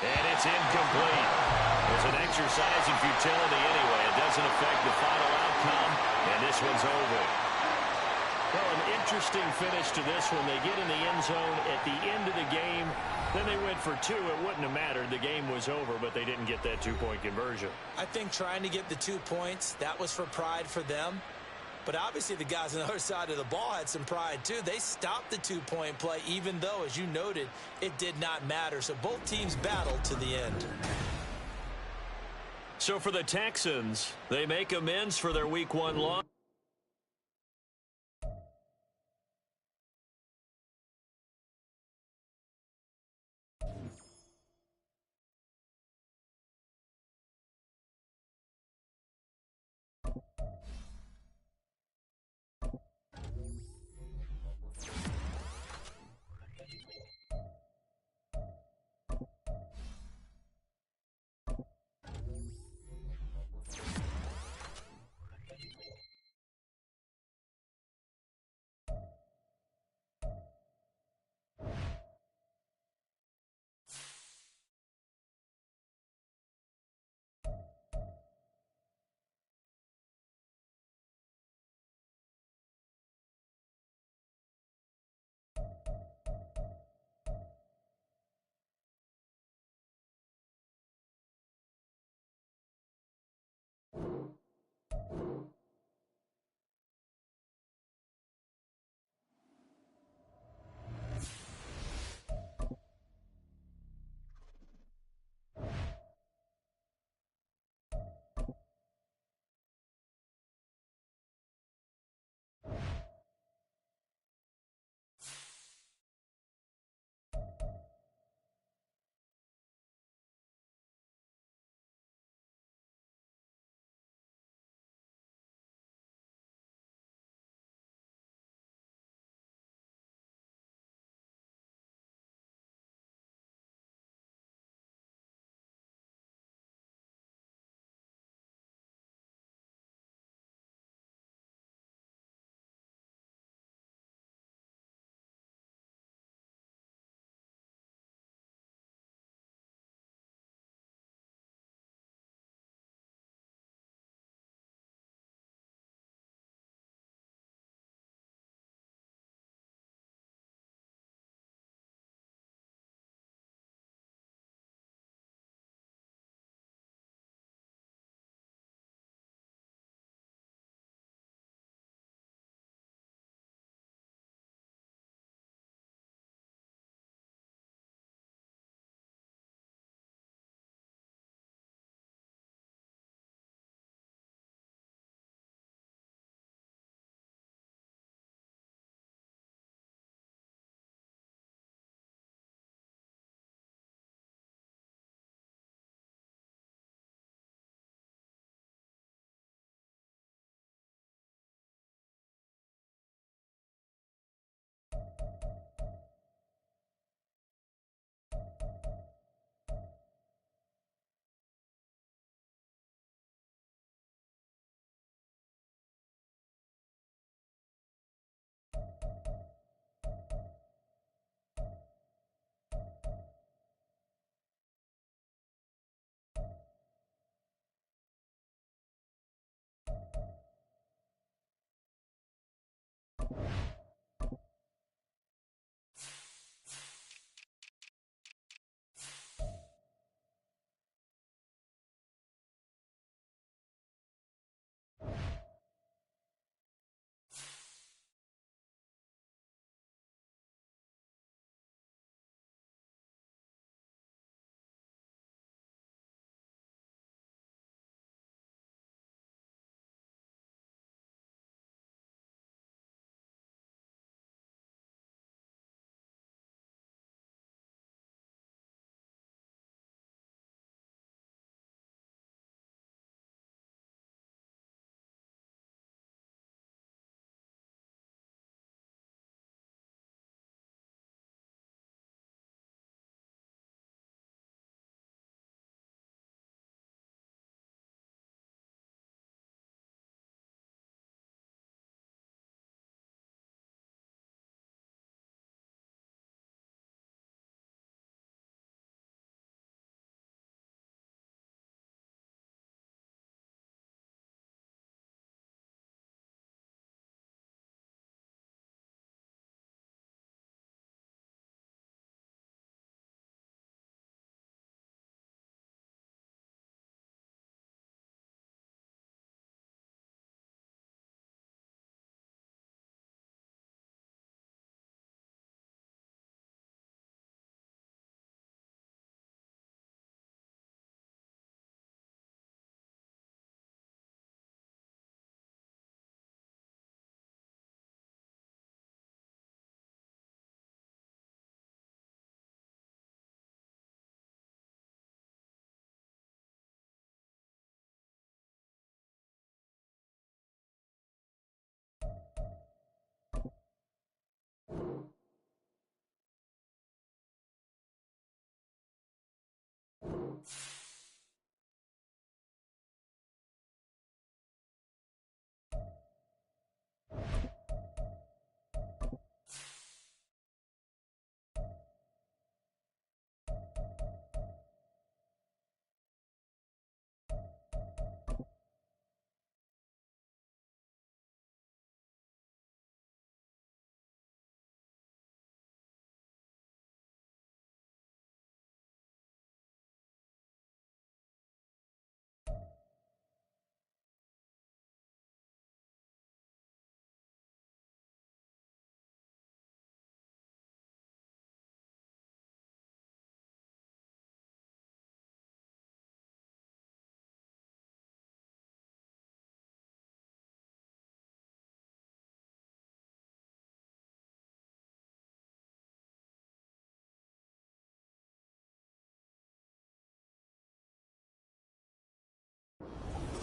And it's incomplete. It was an exercise in futility anyway. It doesn't affect the final outcome, and this one's over. Well, an interesting finish to this one. They get in the end zone at the end of the game. Then they went for two. It wouldn't have mattered. The game was over, but they didn't get that two-point conversion. I think trying to get the 2 points, that was for pride for them. But obviously the guys on the other side of the ball had some pride too. They stopped the two-point play, even though, as you noted, it did not matter. So both teams battled to the end. So for the Texans, they make amends for their Week 1 loss.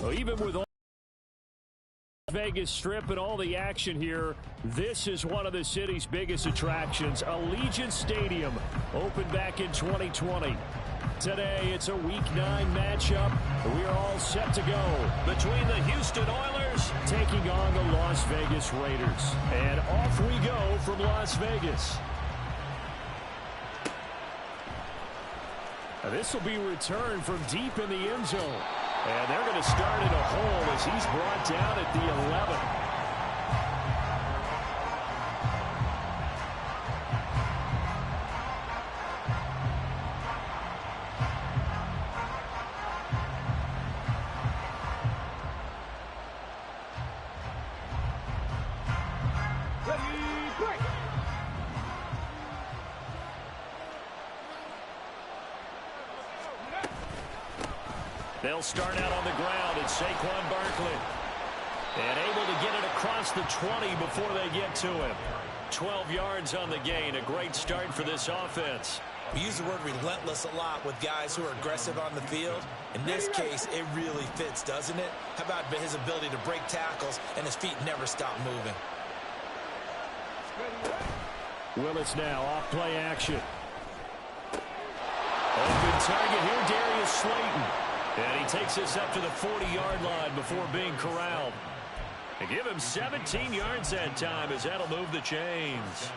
Well, even with all Vegas Strip and all the action here, this is one of the city's biggest attractions. Allegiant Stadium opened back in 2020. Today, it's a Week 9 matchup. We are all set to go between the Houston Oilers taking on the Las Vegas Raiders. And off we go from Las Vegas. Now, this will be returned from deep in the end zone. And they're going to start in a hole as he's brought down at the 11. They'll start out on the ground, and Saquon Barkley. And able to get it across the 20 before they get to him. 12 yards on the gain. A great start for this offense. We use the word relentless a lot with guys who are aggressive on the field. In this case, it really fits, doesn't it? How about his ability to break tackles and his feet never stop moving? Willis now off play action. Open target here, Darius Slayton. And he takes us up to the 40-yard line before being corralled. They give him 17 yards that time as that'll move the chains.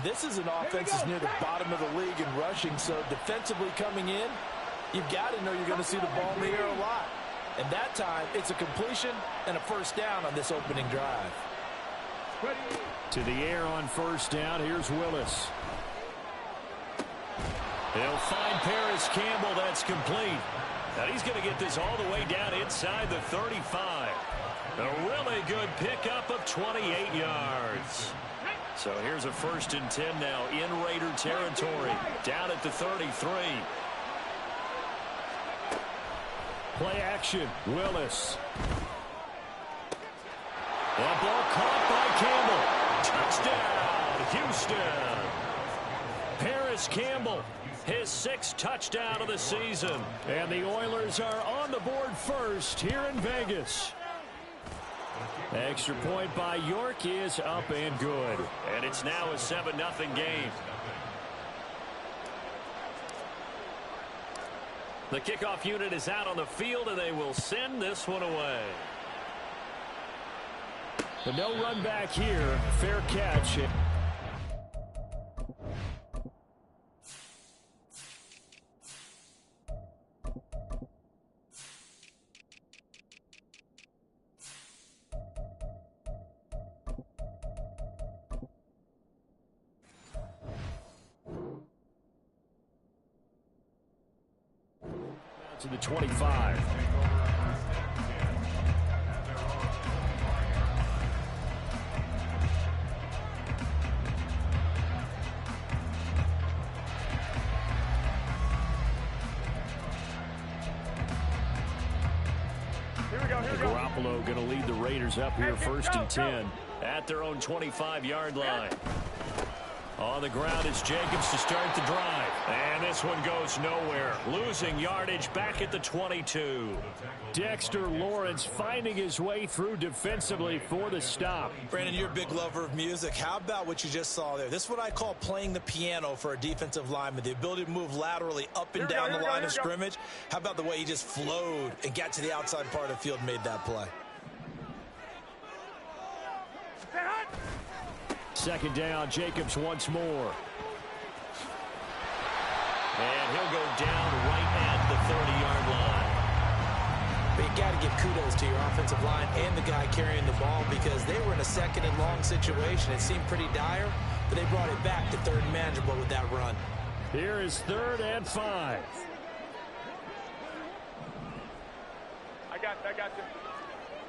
This is an offense that's near the bottom of the league in rushing, so defensively coming in, you've got to know you're going to see the ball in the air a lot. And that time, it's a completion and a first down on this opening drive. To the air on first down, here's Willis. He'll find Paris Campbell, that's complete. Now he's going to get this all the way down inside the 35. A really good pickup of 28 yards. So here's a 1st and 10 now in Raider territory, down at the 33. Play action, Willis. The ball caught by Campbell. Touchdown, Houston. Paris Campbell, his 6th touchdown of the season. And the Oilers are on the board first here in Vegas. Extra point by York is up and good. And it's now a 7-0 game. The kickoff unit is out on the field, and they will send this one away. But no run back here. Fair catch. To the 25. Garoppolo going to lead the Raiders up here, 1st and 10 at their own 25-yard line. On the ground is Jacobs to start the drive. And this one goes nowhere. Losing yardage back at the 22. Dexter Lawrence finding his way through defensively for the stop. Brandon, you're a big lover of music. How about what you just saw there? This is what I call playing the piano for a defensive lineman. The ability to move laterally up and down the line of scrimmage. How about the way he just flowed and got to the outside part of the field and made that play? 2nd down, Jacobs once more. And he'll go down right at the 30-yard line. But you got to give kudos to your offensive line and the guy carrying the ball because they were in a 2nd and long situation. It seemed pretty dire, but they brought it back to 3rd and manageable with that run. Here is 3rd and 5. I got you.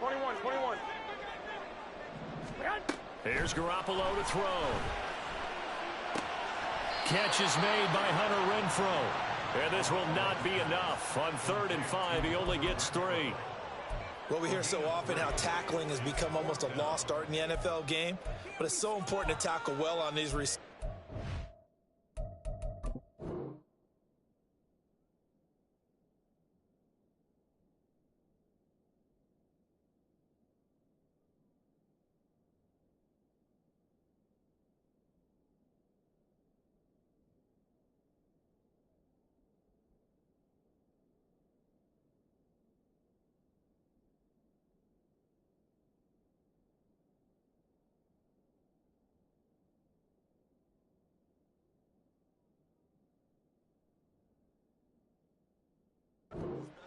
21. Here's Garoppolo to throw. Catch is made by Hunter Renfrow. And this will not be enough. On 3rd and 5, he only gets 3. Well, we hear so often how tackling has become almost a lost art in the NFL game, but it's so important to tackle well on these receivers.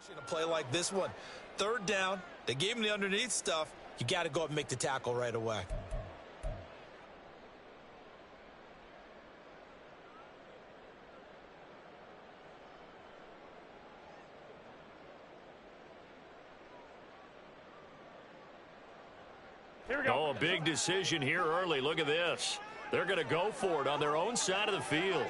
A play like this one. Third down. They gave him the underneath stuff. You got to go up and make the tackle right away. Here we go. Oh, a big decision here early. Look at this. They're going to go for it on their own side of the field.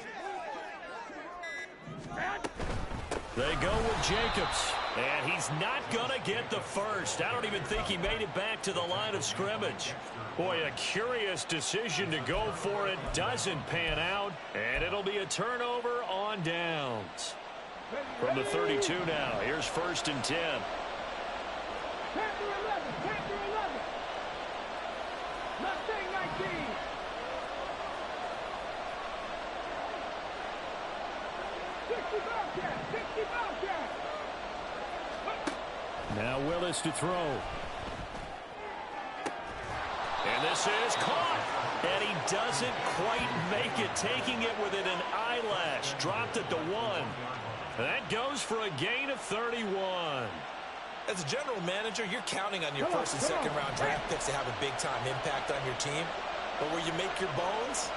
They go with Jacobs. And he's not going to get the first. I don't even think he made it back to the line of scrimmage. Boy, a curious decision to go for it. Doesn't pan out. And it'll be a turnover on downs. From the 32 now. Here's 1st and 10. Panther 11, Panther 11. Mustang 19. Now Willis to throw. And this is caught. And he doesn't quite make it, taking it within an eyelash. Dropped at the 1. That goes for a gain of 31. As a general manager, you're counting on your first and second round draft picks to have a big-time impact on your team. But where you make your bones,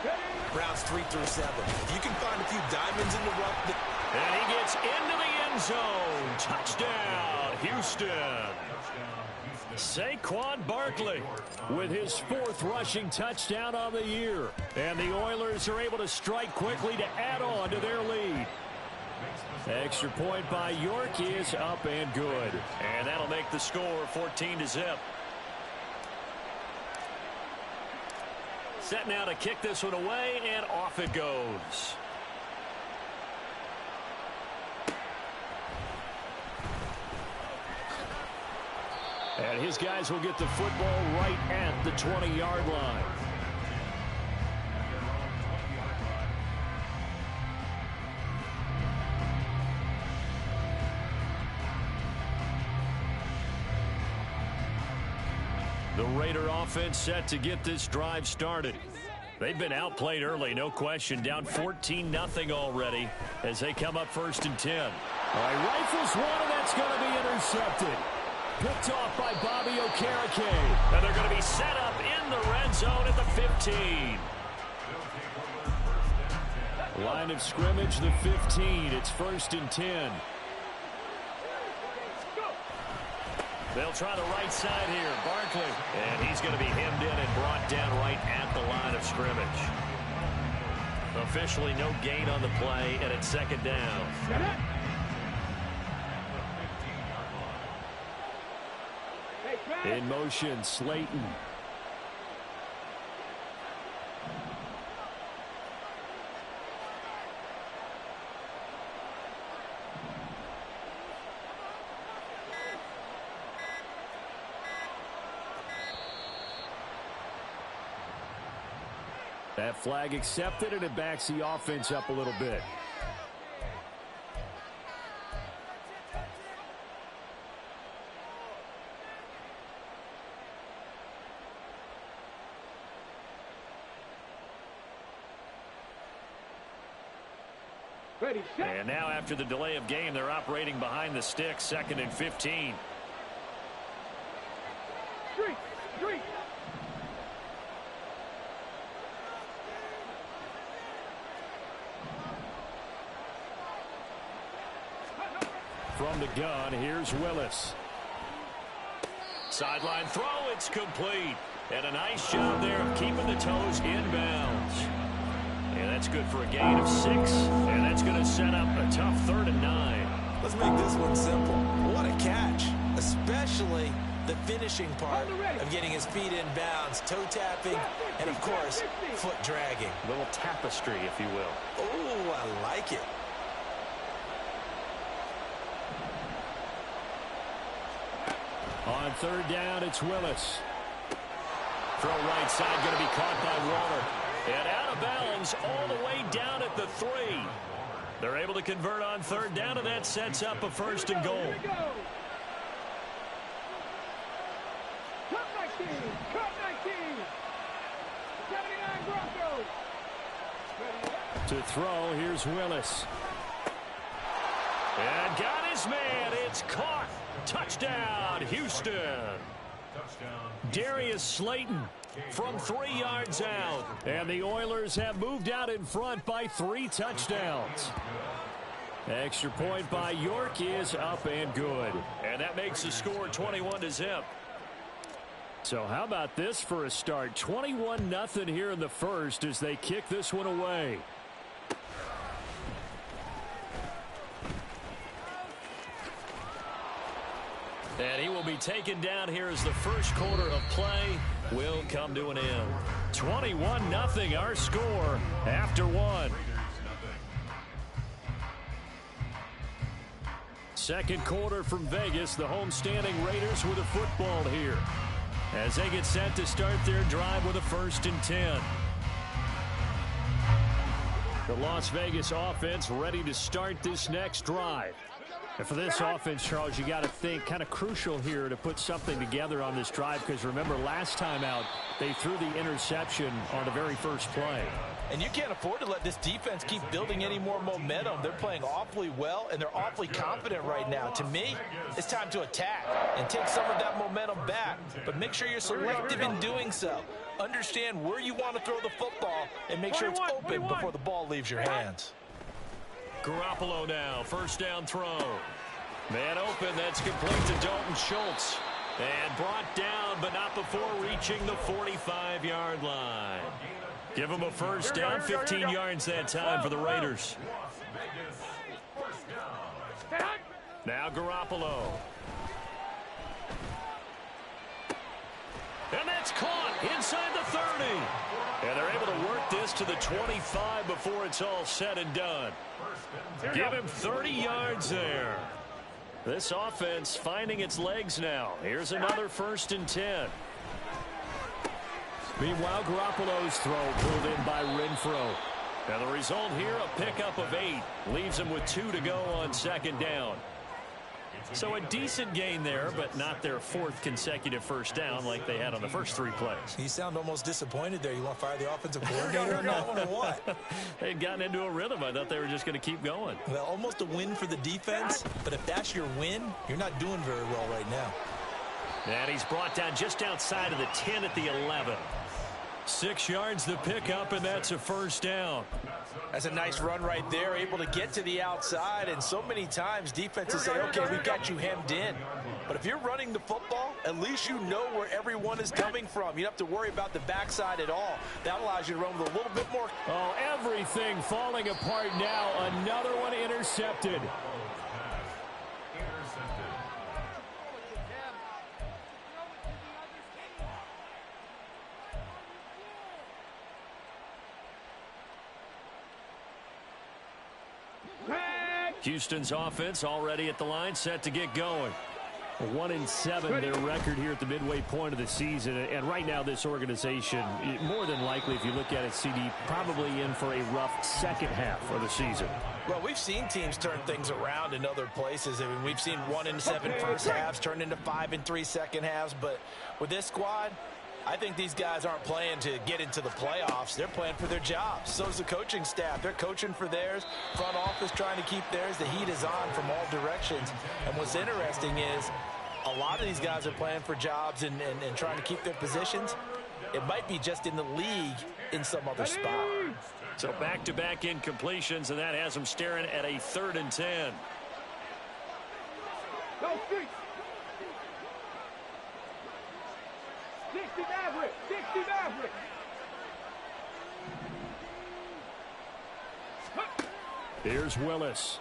rounds 3 through 7. If you can find a few diamonds in the rough. And he gets into the end zone. Touchdown, Houston. Saquon Barkley with his 4th rushing touchdown on the year. And the Oilers are able to strike quickly to add on to their lead. Extra point by York is up and good. And that'll make the score 14-0. Set now to kick this one away, and off it goes. And his guys will get the football right at the 20-yard line. The Raider offense set to get this drive started. They've been outplayed early, no question. Down 14-0 already as they come up 1st and 10. All right, rifles one, and that's going to be intercepted. Picked off by Bobby Okereke. And they're going to be set up in the red zone at the 15. Line of scrimmage, the 15. It's 1st and 10. They'll try the right side here. Barkley. And he's going to be hemmed in and brought down right at the line of scrimmage. Officially no gain on the play, and it's 2nd down. In motion, Slayton. That flag accepted, and it backs the offense up a little bit. Ready, set. And now after the delay of game, they're operating behind the sticks, 2nd and 15. Street, street. From the gun, here's Willis. Sideline throw, it's complete. And a nice job there of keeping the toes inbounds. And that's good for a gain of 6. And that's going to set up a tough 3rd and 9. Let's make this one simple. What a catch, especially the finishing part of getting his feet in bounds, toe tapping, and of course, foot dragging. A little tapestry, if you will. Oh, I like it. On 3rd down, it's Willis. Throw right side, going to be caught by Waller. And out of bounds all the way down at the 3. They're able to convert on 3rd down, and that sets up a 1st and goal. Cut 19, cut 19. 79 Broncos. To throw, here's Willis. And got his man. It's caught. Touchdown, Houston. Darius Slayton from 3 yards out. And the Oilers have moved out in front by 3 touchdowns. Extra point by York is up and good. And that makes the score 21-0. So how about this for a start? 21-0 here in the first as they kick this one away. And he will be taken down here as the first quarter of play will come to an end. 21-0 our score after 1. Second quarter from Vegas. The homestanding Raiders with a football here as they get set to start their drive with a 1st and 10. The Las Vegas offense ready to start this next drive. And for this offense, Charles, you got to think kind of crucial here to put something together on this drive because remember last time out they threw the interception on the very first play. And you can't afford to let this defense keep building any more momentum. They're playing awfully well, and they're awfully confident right now. To me, it's time to attack and take some of that momentum back. But make sure you're selective in doing so. Understand where you want to throw the football and make sure it's open before the ball leaves your hands. Garoppolo now, 1st down throw. Man open, that's complete to Dalton Schultz. And brought down, but not before reaching the 45-yard line. Give him a 1st down, 15 yards that time for the Raiders. Now Garoppolo. And that's caught inside the 30. And they're able to work this to the 25 before it's all said and done. Give him 30 yards there. This offense finding its legs now. Here's another 1st and 10. Meanwhile, Garoppolo's throw pulled in by Renfro. Now the result here, a pickup of 8. Leaves him with 2 to go on 2nd down. So a decent gain there, but not their 4th consecutive 1st down like they had on the first 3 plays. You sound almost disappointed there. You want to fire the offensive coordinator on that one or what? They'd gotten into a rhythm. I thought they were just going to keep going. Well, almost a win for the defense, but if that's your win, you're not doing very well right now. And he's brought down just outside of the 10 at the 11. 6 yards the pickup, and that's a 1st down. That's a nice run right there, able to get to the outside, and so many times defenses say, okay, we've got you hemmed in. But if you're running the football, at least you know where everyone is coming from. You don't have to worry about the backside at all. That allows you to run with a little bit more. Oh, everything falling apart now. Another one intercepted. Houston's offense already at the line, set to get going. 1-7 their record here at the midway point of the season. And right now this organization, more than likely, if you look at it, CD, probably in for a rough second half of the season. Well, we've seen teams turn things around in other places. I mean, we've seen 1-7 first halves turn into 5-3 second halves. But with this squad, I think these guys aren't playing to get into the playoffs. They're playing for their jobs. So is the coaching staff. They're coaching for theirs. Front office trying to keep theirs. The heat is on from all directions. And what's interesting is a lot of these guys are playing for jobs and trying to keep their positions. It might be just in the league in some other spot. So back-to-back incompletions, and that has them staring at a 3rd and 10. Go, 60 Maverick! 60 Maverick! Here's Willis.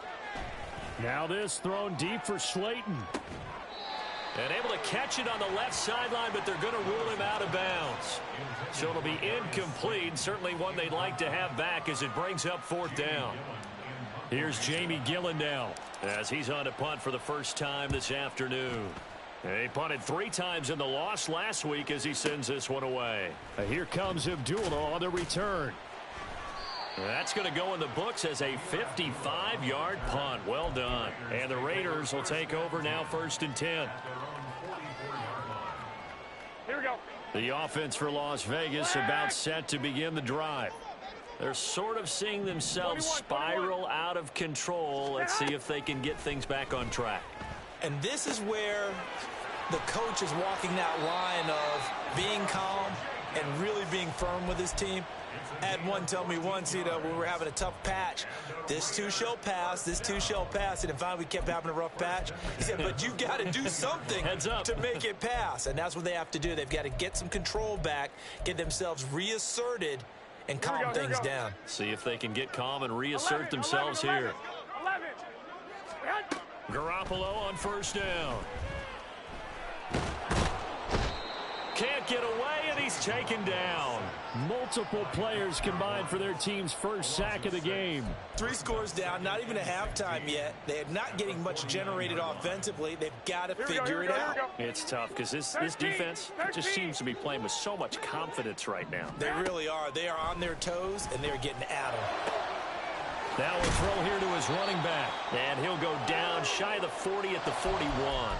Now this thrown deep for Slayton. And able to catch it on the left sideline, but they're going to rule him out of bounds. So it'll be incomplete. Certainly one they'd like to have back as it brings up 4th down. Here's Jamie Gillen now as he's on to punt for the first time this afternoon. He punted 3 times in the loss last week as he sends this one away. Here comes Abdullah on the return. That's going to go in the books as a 55-yard punt. Well done. And the Raiders will take over now 1st and 10. Here we go. The offense for Las Vegas about set to begin the drive. They're sort of seeing themselves spiral out of control. Let's see if they can get things back on track. And this is where the coach is walking that line of being calm and really being firm with his team. I had one tell me once, when we were having a tough patch, this too shall pass, this too shall pass. And finally we kept having a rough patch. He said, but you got to do something to make it pass. And that's what they have to do. They've got to get some control back, get themselves reasserted, and calm things down. See if they can get calm and reassert themselves here. 11. Garoppolo on first down. Can't get away, and he's taken down. Multiple players combined for their team's first sack of the game. 3 scores down, not even a halftime yet. They are not getting much generated offensively. They've got to figure it out. It's tough because this defense just seems to be playing with so much confidence right now. They really are. They are on their toes, and they're getting at them. Now a throw here to his running back. And he'll go down shy of the 40 at the 41.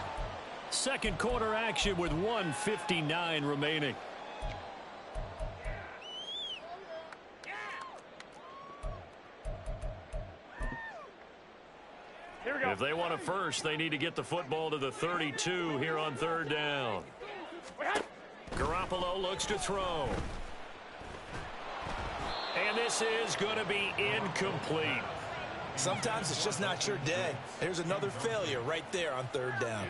Second quarter action with 1:59 remaining. If they want a first, they need to get the football to the 32 here on third down. Garoppolo looks to throw. And this is going to be incomplete. Sometimes it's just not your day. There's another failure right there on third down.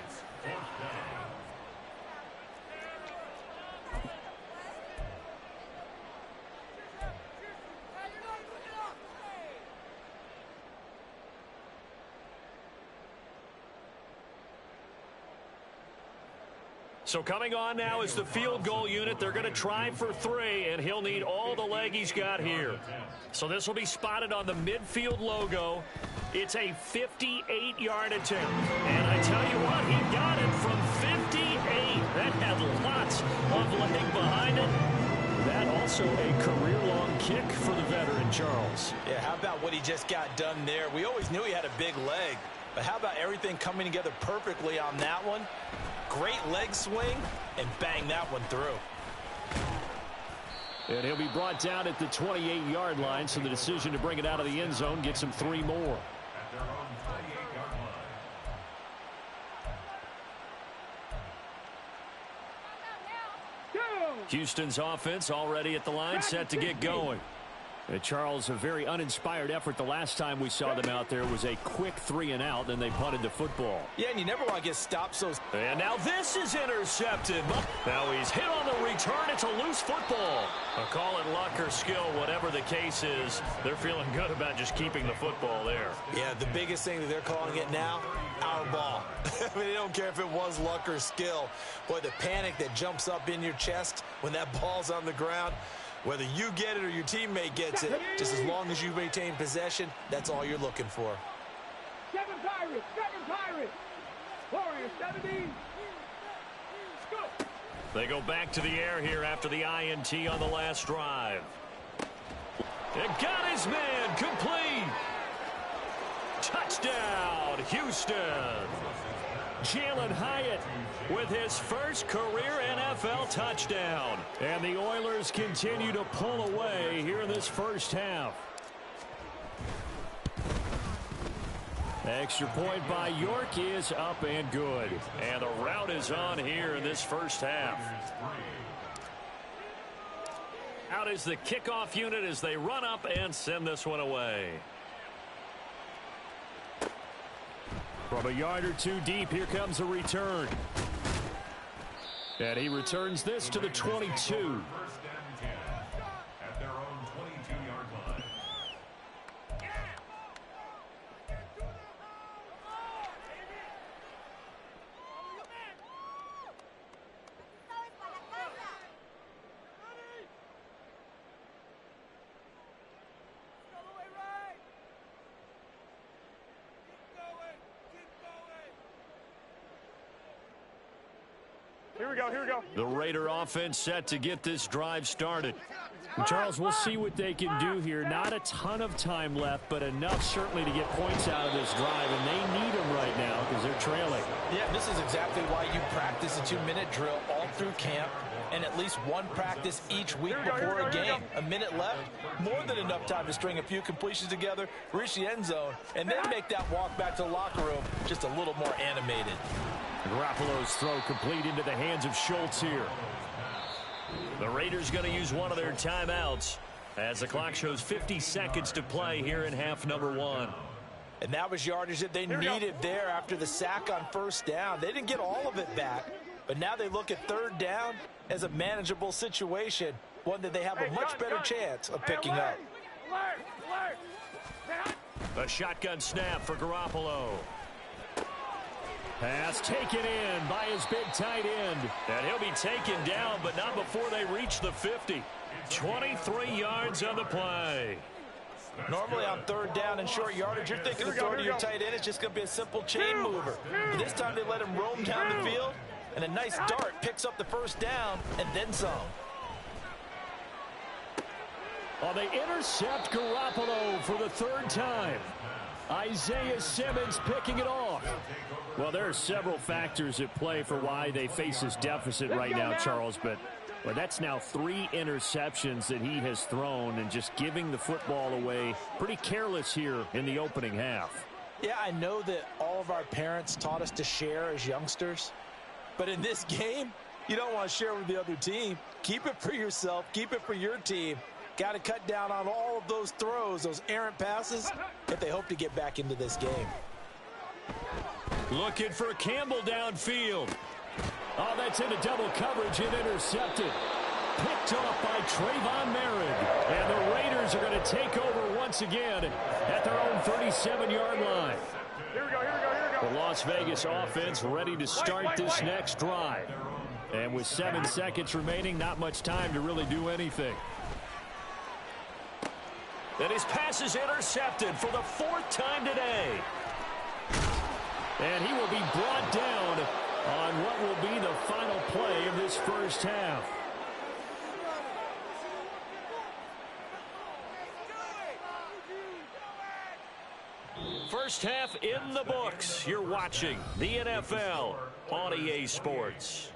So coming on now is the field goal unit. They're going to try for 3, and he'll need all the leg he's got here. So this will be spotted on the midfield logo. It's a 58-yard attempt. And I tell you what, he got it from 58. That had lots of leg behind it. That also a career-long kick for the veteran, Charles. Yeah, how about what he just got done there? We always knew he had a big leg. But how about everything coming together perfectly on that one? Great leg swing, and bang that one through. And he'll be brought down at the 28-yard line, so the decision to bring it out of the end zone gets him 3 more. Houston's offense already at the line, set to get going. Charles, a very uninspired effort the last time we saw them out there was a quick 3-and-out, then they punted the football. Yeah, and you never want to get stopped. And now this is intercepted. Now he's hit on the return. It's a loose football. Call it luck or skill, whatever the case is. They're feeling good about just keeping the football there. Yeah, the biggest thing that they're calling it now, our ball. I mean, they don't care if it was luck or skill. Boy, the panic that jumps up in your chest when that ball's on the ground, whether you get it or your teammate gets it, just as long as you maintain possession, that's all you're looking for. 7 Pirates. Warriors 70. Go. They go back to the air here after the INT on the last drive. It got his man complete. Touchdown, Houston. Jalen Hyatt with his first career NFL touchdown. And the Oilers continue to pull away here in this first half. Extra point by York is up and good. And the route is on here in this first half. Out is the kickoff unit as they run up and send this one away. From a yard or 2 deep, here comes a return. And he returns this to the 22. Here we go. The Raider offense set to get this drive started. And Charles, we'll see what they can do here. Not a ton of time left, but enough certainly to get points out of this drive, and they need them right now because they're trailing. Yeah, this is exactly why you practice a 2-minute drill all through camp. and at least one practice each week before a game. A minute left, more than enough time to string a few completions together, reach the end zone, and then make that walk back to the locker room just a little more animated. Garoppolo's throw complete into the hands of Schultz here. The Raiders going to use one of their timeouts as the clock shows 50 seconds to play here in half number 1. And that was yardage that they needed there after the sack on first down. They didn't get all of it back, but now they look at third down as a manageable situation, one that they have a much better chance of picking up. A shotgun snap for Garoppolo. Pass taken in by his big tight end. And he'll be taken down, but not before they reach the 50. 23 yards on the play. Normally on third down and short yardage, you're thinking of throwing to your tight end. It's just going to be a simple chain mover. But this time they let him roam down the field, and a nice dart picks up the first down and then some. Well, they intercept Garoppolo for the third time. Isaiah Simmons picking it off. Well, there are several factors at play for why they face this deficit right now, Charles, but that's now 3 interceptions that he has thrown and just giving the football away. Pretty careless here in the opening half. Yeah, I know that all of our parents taught us to share as youngsters, but in this game, you don't want to share with the other team. Keep it for yourself. Keep it for your team. Got to cut down on all of those throws, those errant passes, if they hope to get back into this game. Looking for Campbell downfield. Oh, that's into double coverage and intercepted. Picked off by Trayvon Merritt. And the Raiders are going to take over once again at their own 37-yard line. Here we go. The Las Vegas offense ready to start this next drive. And with 7 seconds remaining, not much time to really do anything. And his pass is intercepted for the 4th time today. And he will be brought down on what will be the final play of this first half. First half in the books. You're watching the NFL on EA Sports.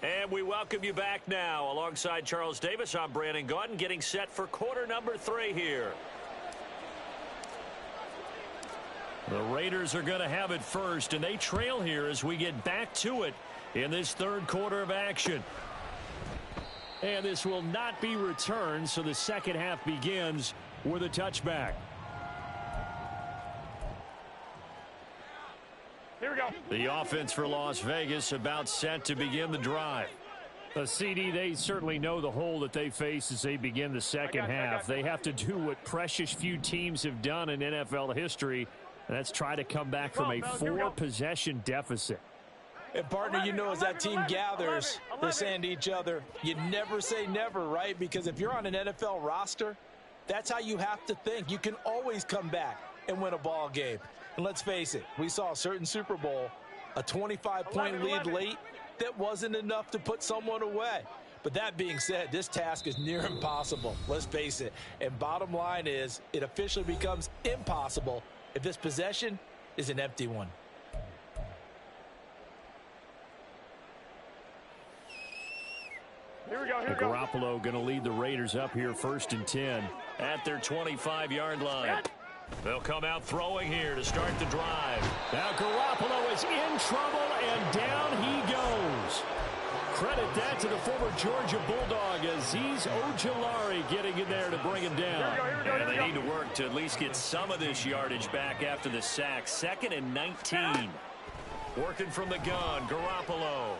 And we welcome you back now. Alongside Charles Davis, I'm Brandon Gaudin, getting set for quarter number 3 here. The Raiders are going to have it first, and they trail here as we get back to it in this third quarter of action. And this will not be returned, so the second half begins with a touchback. Here we go. The offense for Las Vegas about set to begin the drive. CD, they certainly know the hole that they face as they begin the second half. They have to do what precious few teams have done in NFL history, and that's try to come back from a 4-possession deficit. And, partner, you know, as that team gathers, they're saying to each other, you never say never, right? Because if you're on an NFL roster, that's how you have to think. You can always come back and win a ball game. And let's face it, we saw a certain Super Bowl, a 25-point lead late that wasn't enough to put someone away. But that being said, this task is near impossible. Let's face it. And bottom line is, it officially becomes impossible if this possession is an empty one. Here we go. Garoppolo going to lead the Raiders up here 1st and 10 at their 25-yard line. They'll come out throwing here to start the drive. Now Garoppolo is in trouble, and down he goes. Credit that to the former Georgia Bulldog, Azeez Ojulari getting in there to bring him down. And they need to work to at least get some of this yardage back after the sack. 2nd and 19. Working from the gun, Garoppolo.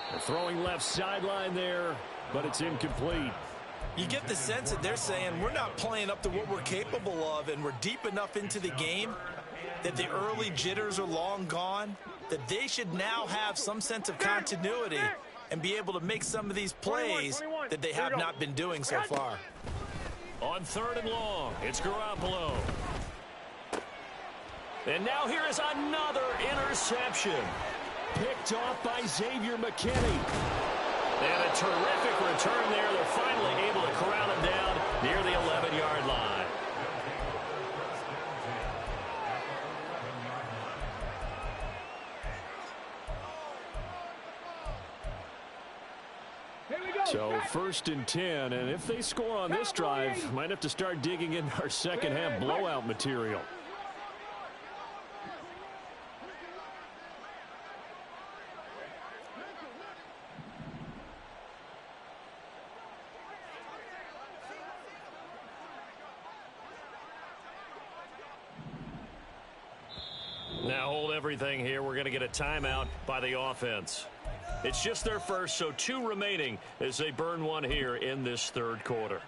They're throwing left sideline there, but it's incomplete. You get the sense that they're saying we're not playing up to what we're capable of, and we're deep enough into the game that the early jitters are long gone, that they should now have some sense of continuity and be able to make some of these plays that they have not been doing so far. On 3rd and long, it's Garoppolo. And now here is another interception. Picked off by Xavier McKinney. And a terrific return there. They're finally able to corral him down near the 11-yard line. So 1st and 10, and if they score on this drive, might have to start digging in our second half blowout material. Now hold everything here. We're going to get a timeout by the offense. It's just their first, so 2 remaining as they burn one here in this 3rd quarter.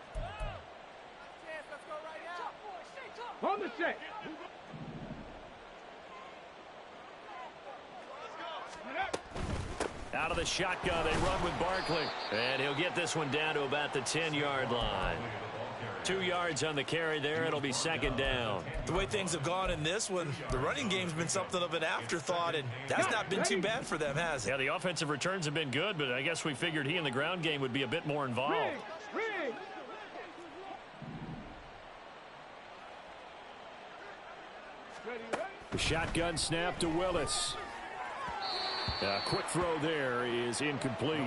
On the set. Out of the shotgun, they run with Barkley. And he'll get this one down to about the 10-yard line. 2 yards on the carry there. It'll be 2nd down. The way things have gone in this one, the running game's been something of an afterthought, and that's not been too bad for them, has it? Yeah, the offensive returns have been good, but I guess we figured he in the ground game would be a bit more involved. The shotgun snap to Willis. A quick throw there is incomplete.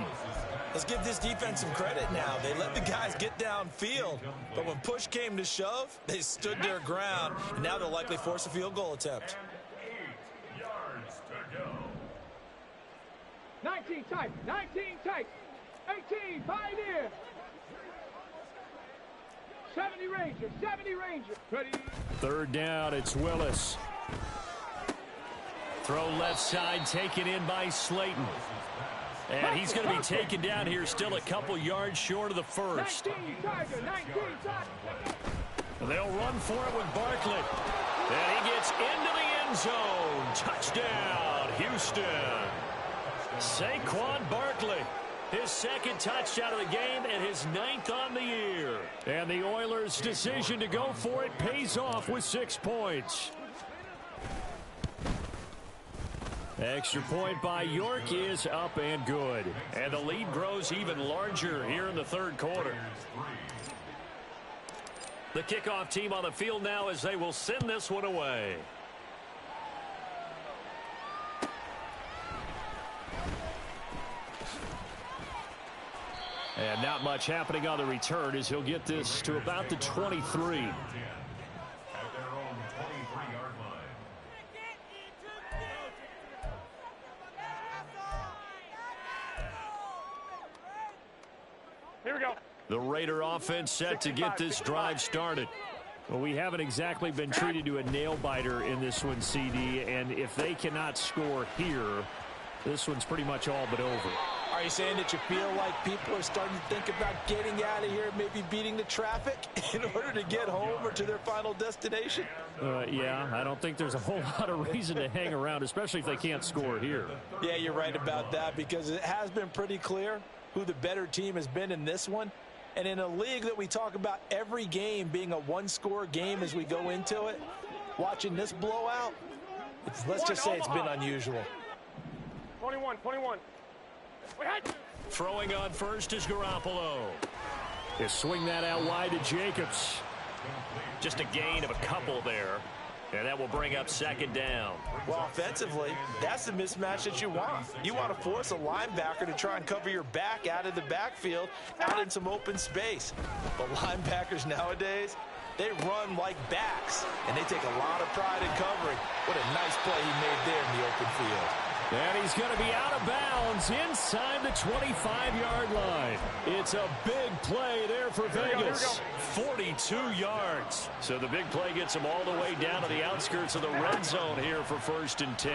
Let's give this defense some credit now. They let the guys get downfield, but when push came to shove, they stood their ground, and now they'll likely force a field goal attempt. 8 yards to go. 19 tight, 19 tight, 18 Pioneer. 70 Ranger, 70 Ranger. Ready. 3rd down, it's Willis. Throw left side, taken in by Slayton. And he's going to be taken down here, still a couple yards short of the first. 19 Tiger, 19 Tiger. They'll run for it with Barkley. And he gets into the end zone. Touchdown, Houston. Saquon Barkley, his 2nd touchdown of the game and his 9th on the year. And the Oilers' decision to go for it pays off with 6 points. Extra point by York is up and good. And the lead grows even larger here in the 3rd quarter. The kickoff team on the field now as they will send this one away. And not much happening on the return as he'll get this to about the 23. Here we go. The Raider offense set to get this drive started. Well, we haven't exactly been treated to a nail-biter in this one, CD, and if they cannot score here, this one's pretty much all but over. Are you saying that you feel like people are starting to think about getting out of here, maybe beating the traffic in order to get home or to their final destination? Yeah, I don't think there's a whole lot of reason to hang around, especially if they can't score here. Yeah, you're right about that, because it has been pretty clear who the better team has been in this one. And in a league that we talk about every game being a one-score game as we go into it, watching this blowout, let's just say it's been unusual. 21. Throwing on first is Garoppolo. They swing that out wide to Jacobs. Just a gain of a couple there. And that will bring up 2nd down. Well, offensively, that's the mismatch that you want. You want to force a linebacker to try and cover your back out of the backfield, out in some open space. But linebackers nowadays, they run like backs, and they take a lot of pride in covering. What a nice play he made there in the open field. And he's going to be out of bounds inside the 25-yard line. It's a big play there for Vegas. 42 yards. So the big play gets him all the way down to the outskirts of the red zone here for 1st and 10.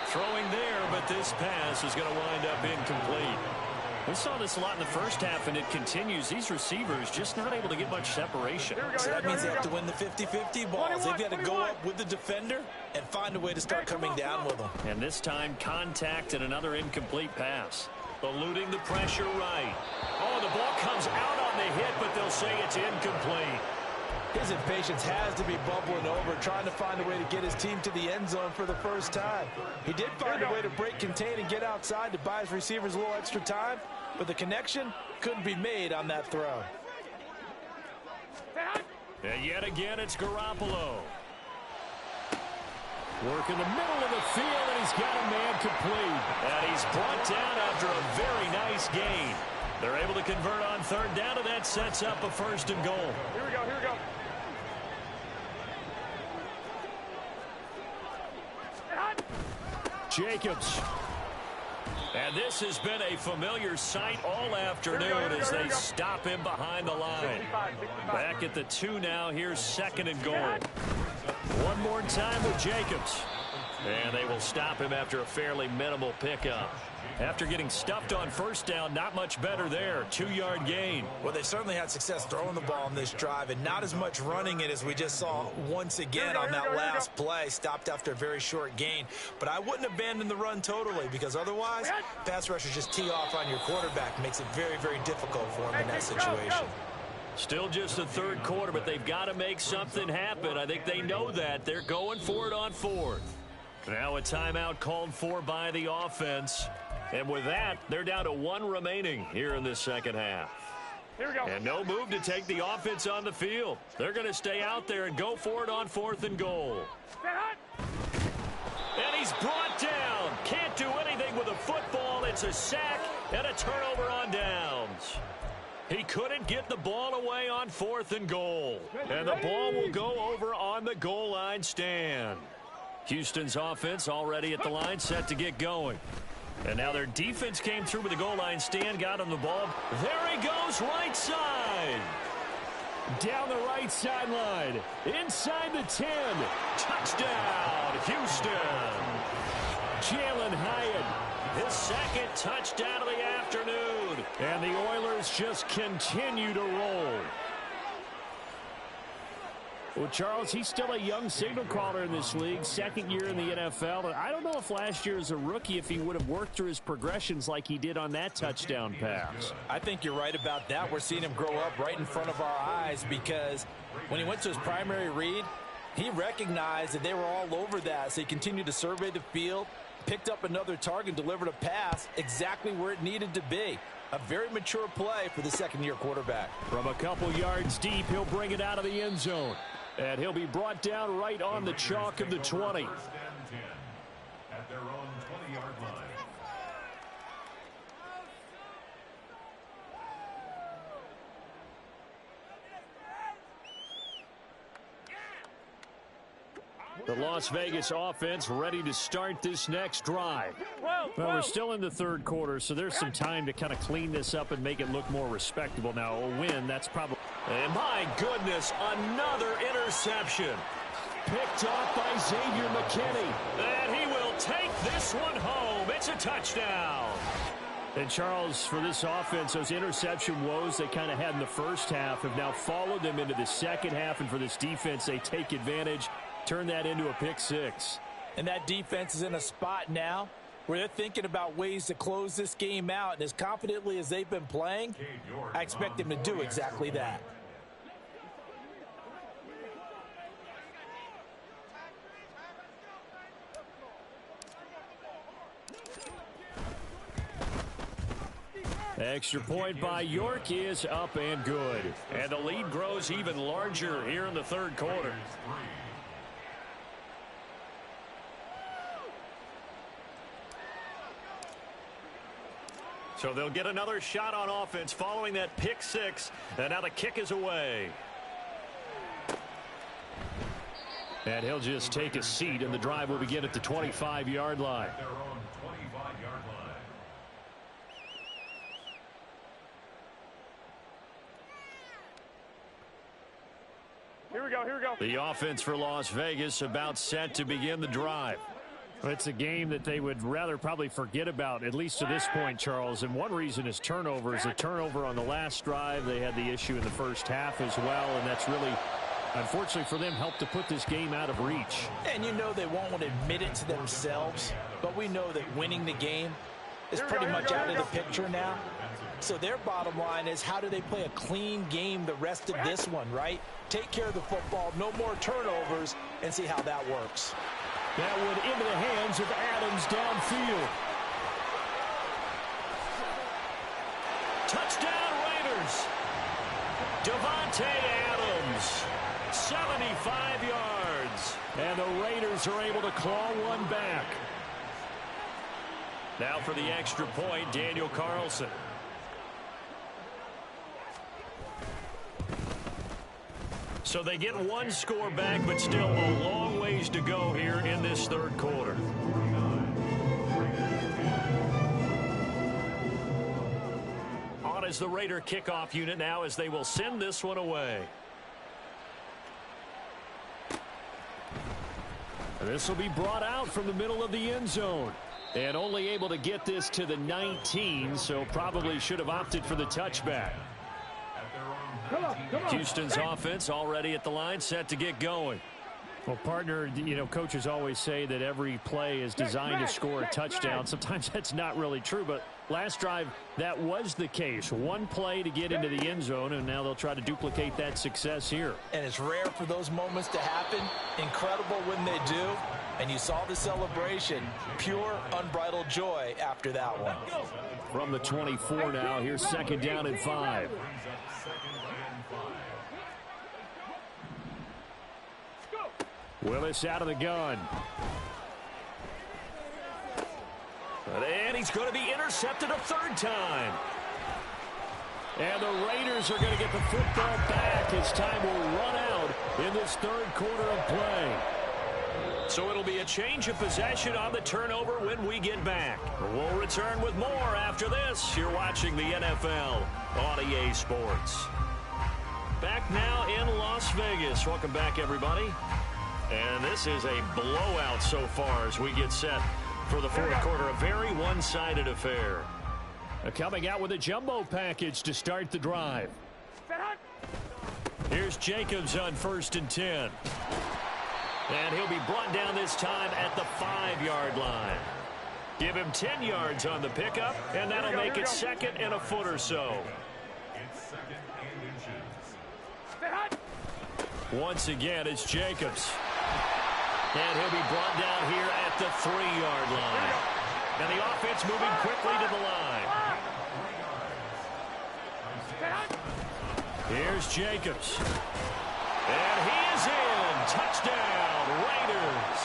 Throwing there, but this pass is going to wind up incomplete. We saw this a lot in the first half, and it continues. These receivers just not able to get much separation. So that means they have to win the 50-50 balls. They've got to go up with the defender and find a way to start coming down with them. And this time, contact and another incomplete pass. Eluding the pressure right. Oh, the ball comes out on the hit, but they'll say it's incomplete. His impatience has to be bubbling over, trying to find a way to get his team to the end zone for the first time. He did find a way to break contain and get outside to buy his receivers a little extra time, but the connection couldn't be made on that throw. And yet again, it's Garoppolo. Work in the middle of the field, and he's got a man complete. And he's brought down after a very nice gain. They're able to convert on third down, and that sets up a 1st and goal. Here we go, here we go. Jacobs. And this has been a familiar sight all afternoon as they stop him behind the line. Back at the 2 now. Here's 2nd and goal. One more time with Jacobs. And they will stop him after a fairly minimal pickup. After getting stuffed on 1st down, not much better there. 2-yard gain. Well, they certainly had success throwing the ball on this drive, and not as much running it as we just saw once again on that last play. Stopped after a very short gain. But I wouldn't abandon the run totally, because otherwise, pass rushers just tee off on your quarterback. Makes it very, very difficult for him in that situation. Still just the 3rd quarter, but they've got to make something happen. I think they know that. They're going for it on 4th. Now a timeout called for by the offense. And with that, they're down to 1 remaining here in this 2nd half. Here we go. And no move to take the offense on the field. They're going to stay out there and go for it on 4th and goal. And he's brought down. Can't do anything with a football. It's a sack and a turnover on downs. He couldn't get the ball away on 4th and goal. And the ball will go over on the goal line stand. Houston's offense already at the line, set to get going. And now their defense came through with the goal line stand, got him the ball. There he goes, right side. Down the right sideline, inside the 10. Touchdown, Houston. Jalen Hyatt, his 2nd touchdown of the afternoon. And the Oilers just continue to roll. Well, Charles, he's still a young signal caller in this league, 2nd year in the NFL. And I don't know if last year as a rookie, if he would have worked through his progressions like he did on that touchdown pass. I think you're right about that. We're seeing him grow up right in front of our eyes, because when he went to his primary read, he recognized that they were all over that. So he continued to survey the field, picked up another target, delivered a pass exactly where it needed to be. A very mature play for the 2nd-year quarterback. From a couple yards deep, he'll bring it out of the end zone. And he'll be brought down right on the chalk of the 20. At their own 20-yard line. The Las Vegas offense ready to start this next drive. Well, we're still in the 3rd quarter, so there's some time to kind of clean this up and make it look more respectable. Now, a win, that's probably... And my goodness, another interception. Picked off by Xavier McKinney. And he will take this one home. It's a touchdown. And, Charles, for this offense, those interception woes they kind of had in the 1st half have now followed them into the 2nd half. And for this defense, they take advantage, turn that into a pick 6. And that defense is in a spot now where they're thinking about ways to close this game out. And as confidently as they've been playing, I expect them to do exactly that. Extra point by York is up and good. And the lead grows even larger here in the 3rd quarter. So they'll get another shot on offense following that pick 6. And now the kick is away. And he'll just take a seat, and the drive will begin at the 25-yard line. Their own 25-yard line. Here we go, here we go. The offense for Las Vegas about set to begin the drive. It's a game that they would rather probably forget about, at least to this point, Charles. And one reason is turnovers. A turnover on the last drive. They had the issue in the 1st half as well, and that's really, unfortunately for them, helped to put this game out of reach. And you know they won't want to admit it to themselves, but we know that winning the game is pretty much out of the picture now. So their bottom line is, how do they play a clean game the rest of this one, right? Take care of the football, no more turnovers, and see how that works. That one into the hands of Adams downfield. Touchdown Raiders. Davante Adams, 75 yards. And the Raiders are able to claw one back. Now for the extra point, Daniel Carlson. So they get one score back, but still a long ways to go here in this third quarter. On is the Raider kickoff unit now as they will send this one away. This will be brought out from the middle of the end zone. And only able to get this to the 19, so probably should have opted for the touchback. Come on. Houston's offense already at the line, set to get going. Well, partner, you know, coaches always say that every play is designed to score a touchdown. Sometimes that's not really true, but last drive, that was the case. One play to get into the end zone, and now they'll try to duplicate that success here. And it's rare for those moments to happen. Incredible when they do. And you saw the celebration. Pure, unbridled joy after that one. From the 24 now, here's second down and 5. Willis out of the gun. And he's going to be intercepted a third time. And the Raiders are going to get the football back as time will run out in this third quarter of play. So it'll be a change of possession on the turnover when we get back. We'll return with more after this. You're watching the NFL on EA Sports. Back now in Las Vegas. Welcome back, everybody. And this is a blowout so far as we get set for the fourth quarter. A very one-sided affair. Coming out with a jumbo package to start the drive. Here's Jacobs on 1st and 10. And he'll be brought down this time at the 5-yard line. Give him 10 yards on the pickup, and that'll make it second and a foot or so. Once again, it's Jacobs. And he'll be brought down here at the 3-yard line. And the offense moving quickly to the line. Here's Jacobs. And he is in. Touchdown, Raiders.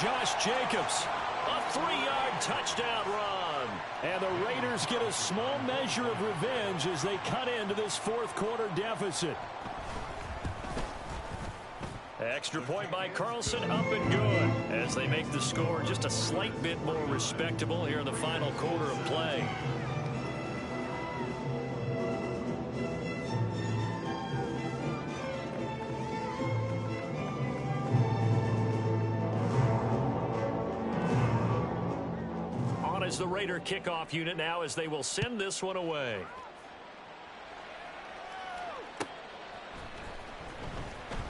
Josh Jacobs, a 3-yard touchdown run. And the Raiders get a small measure of revenge as they cut into this fourth quarter deficit. Extra point by Carlson, up and good as they make the score just a slight bit more respectable here in the final quarter of play. On is the Raider kickoff unit now as they will send this one away.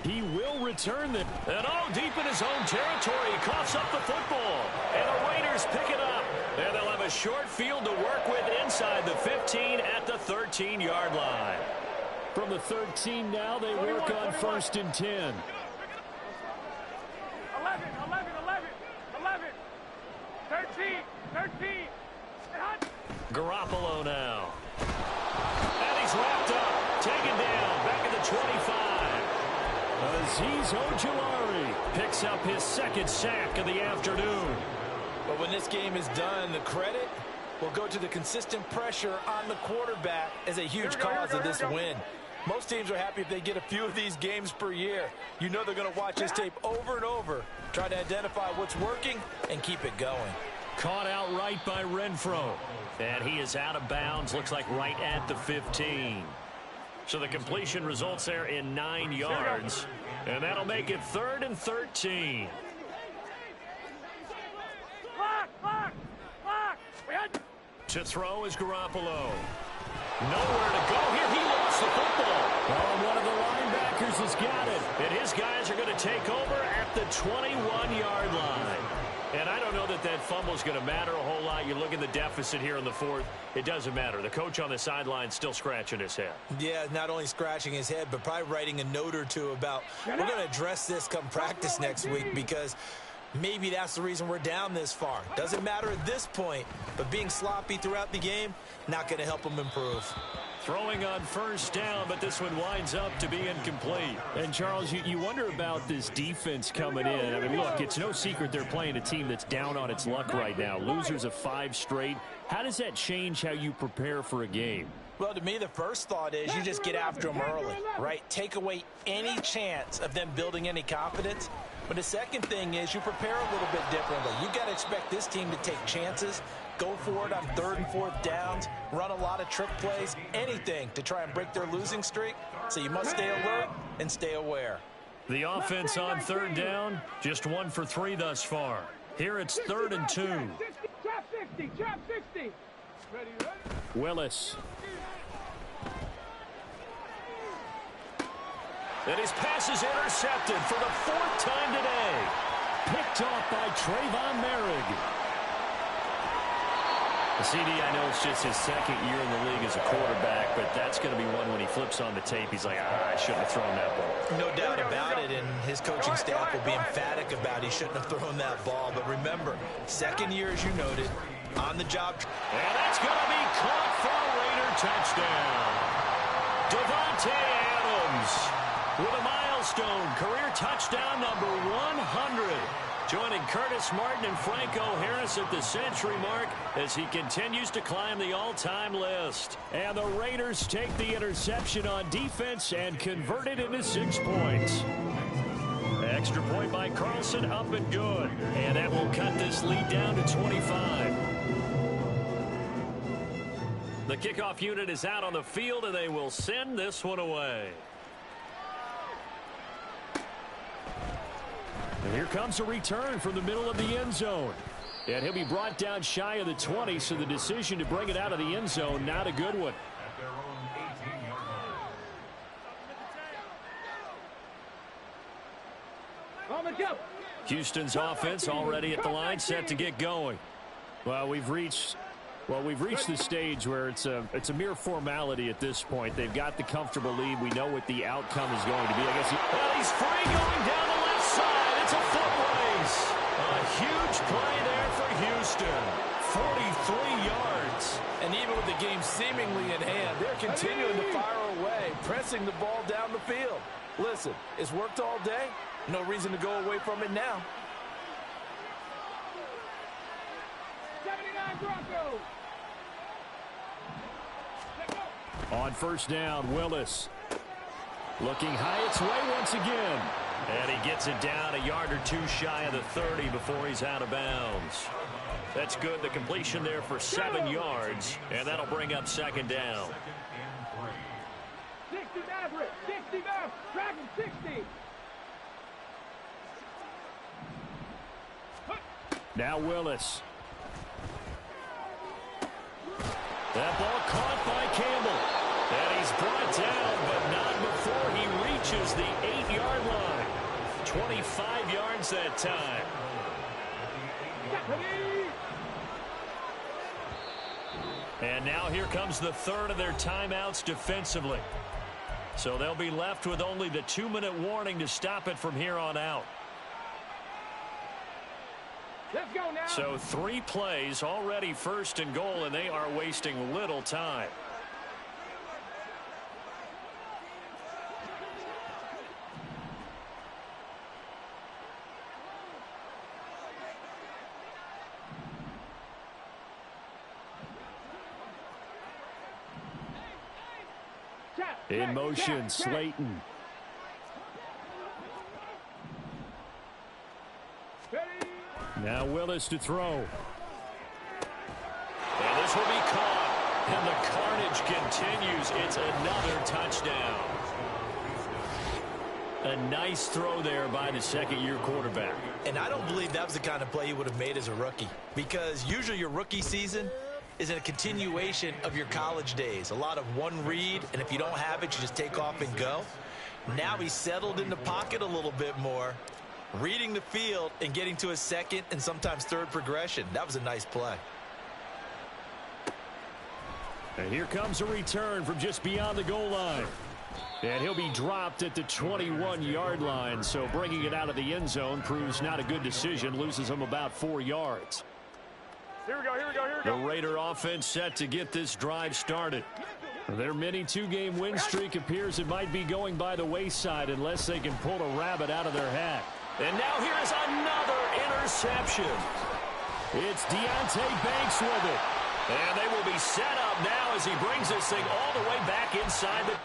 He will return them. And deep in his own territory, he coughs up the football. And the Raiders pick it up. And they'll have a short field to work with inside the 15 at the 13-yard line. From the 13 now, they work on 1st and 10. 11. Garoppolo now. And he's wrapped up. Taken down. Back at the 25. Azeez Ojulari picks up his second sack of the afternoon. But when this game is done, the credit will go to the consistent pressure on the quarterback as a huge cause of this win. Most teams are happy if they get a few of these games per year. You know they're going to watch this tape over and over, try to identify what's working and keep it going. Caught outright by Renfro. And he is out of bounds, looks like right at the 15. So the completion results there in 9 yards. And that'll make it 3rd and 13. To throw is Garoppolo. Nowhere to go here. He lost the football. Oh, one of the linebackers has got it. And his guys are going to take over at the 21-yard line. And I don't know that that fumble is going to matter a whole lot. You look at the deficit here in the fourth. It doesn't matter. The coach on the sideline still scratching his head. Yeah, not only scratching his head, but probably writing a note or two about we're going to address this come practice next week because maybe that's the reason we're down this far. Doesn't matter at this point, but being sloppy throughout the game, not going to help him improve. Throwing on first down, but this one winds up to be incomplete. And, Charles, you wonder about this defense coming in. I mean, look, it's no secret they're playing a team that's down on its luck right now. Losers of 5 straight. How does that change how you prepare for a game? Well, to me, the first thought is you just get after them early, right? Take away any chance of them building any confidence. But the second thing is you prepare a little bit differently. You've got to expect this team to take chances, go for it on 3rd and 4th downs, run a lot of trick plays, anything to try and break their losing streak. So you must stay alert and stay aware. The offense on 3rd down, just 1 for 3 thus far. Here it's 3rd and 2. Trap 60, trap 60. Ready. Willis. And his pass is intercepted for the 4th time today. Picked off by Trayvon Merrick. The CD, I know it's just his 2nd year in the league as a quarterback, but that's going to be one when he flips on the tape. He's like, I shouldn't have thrown that ball. No doubt about it, and his coaching staff will be emphatic about he shouldn't have thrown that ball. But remember, 2nd year, as you noted, on the job. And that's going to be caught for a Raider touchdown. Devontae Adams with a milestone career touchdown number 100. Joining Curtis Martin and Franco Harris at the century mark as he continues to climb the all-time list. And the Raiders take the interception on defense and convert it into 6 points. Extra point by Carlson, up and good. And that will cut this lead down to 25. The kickoff unit is out on the field, and they will send this one away. And here comes a return from the middle of the end zone. And he'll be brought down shy of the 20, so the decision to bring it out of the end zone, not a good one. At their own 18-yard line. Houston's offense already at the line, set to get going. Well, we've reached the stage where it's a mere formality at this point. They've got the comfortable lead. We know what the outcome is going to be. I guess he's free going down the left side. It's a foot race. A huge play there for Houston. 43 yards. And even with the game seemingly in hand, they're continuing to fire away, pressing the ball down the field. Listen, it's worked all day. No reason to go away from it now. 79 Broncos. On first down, Willis. Looking high its way once again. And he gets it down a yard or 2 shy of the 30 before he's out of bounds. That's good. The completion there for 7 yards. And that'll bring up 2nd down. 60 Maverick, 60 Maverick, Dragon 60. Now Willis. That ball caught by Campbell. And he's brought down, but not before he reaches the 8-yard line. 25 yards that time. And now here comes the 3rd of their timeouts defensively. So they'll be left with only the 2-minute warning to stop it from here on out. Let's go now. So 3 plays, already 1st and goal, and they are wasting little time. In motion, Slayton. Now Willis to throw. And this will be caught. And the carnage continues. It's another touchdown. A nice throw there by the 2nd-year quarterback. And I don't believe that was the kind of play he would have made as a rookie. Because usually your rookie season is in a continuation of your college days. A lot of one read, and if you don't have it, you just take off and go. Now he's settled in the pocket a little bit more. reading the field and getting to a second and sometimes third progression. That was a nice play. And here comes a return from just beyond the goal line. And he'll be dropped at the 21-yard line. So bringing it out of the end zone proves not a good decision. Loses him about 4 yards. Here we go, here we go, here we go. The Raider offense set to get this drive started. Their mini 2-game win streak appears it might be going by the wayside unless they can pull a rabbit out of their hat. And now here's another interception. It's Deonte Banks with it. And they will be set up now as he brings this thing all the way back inside the...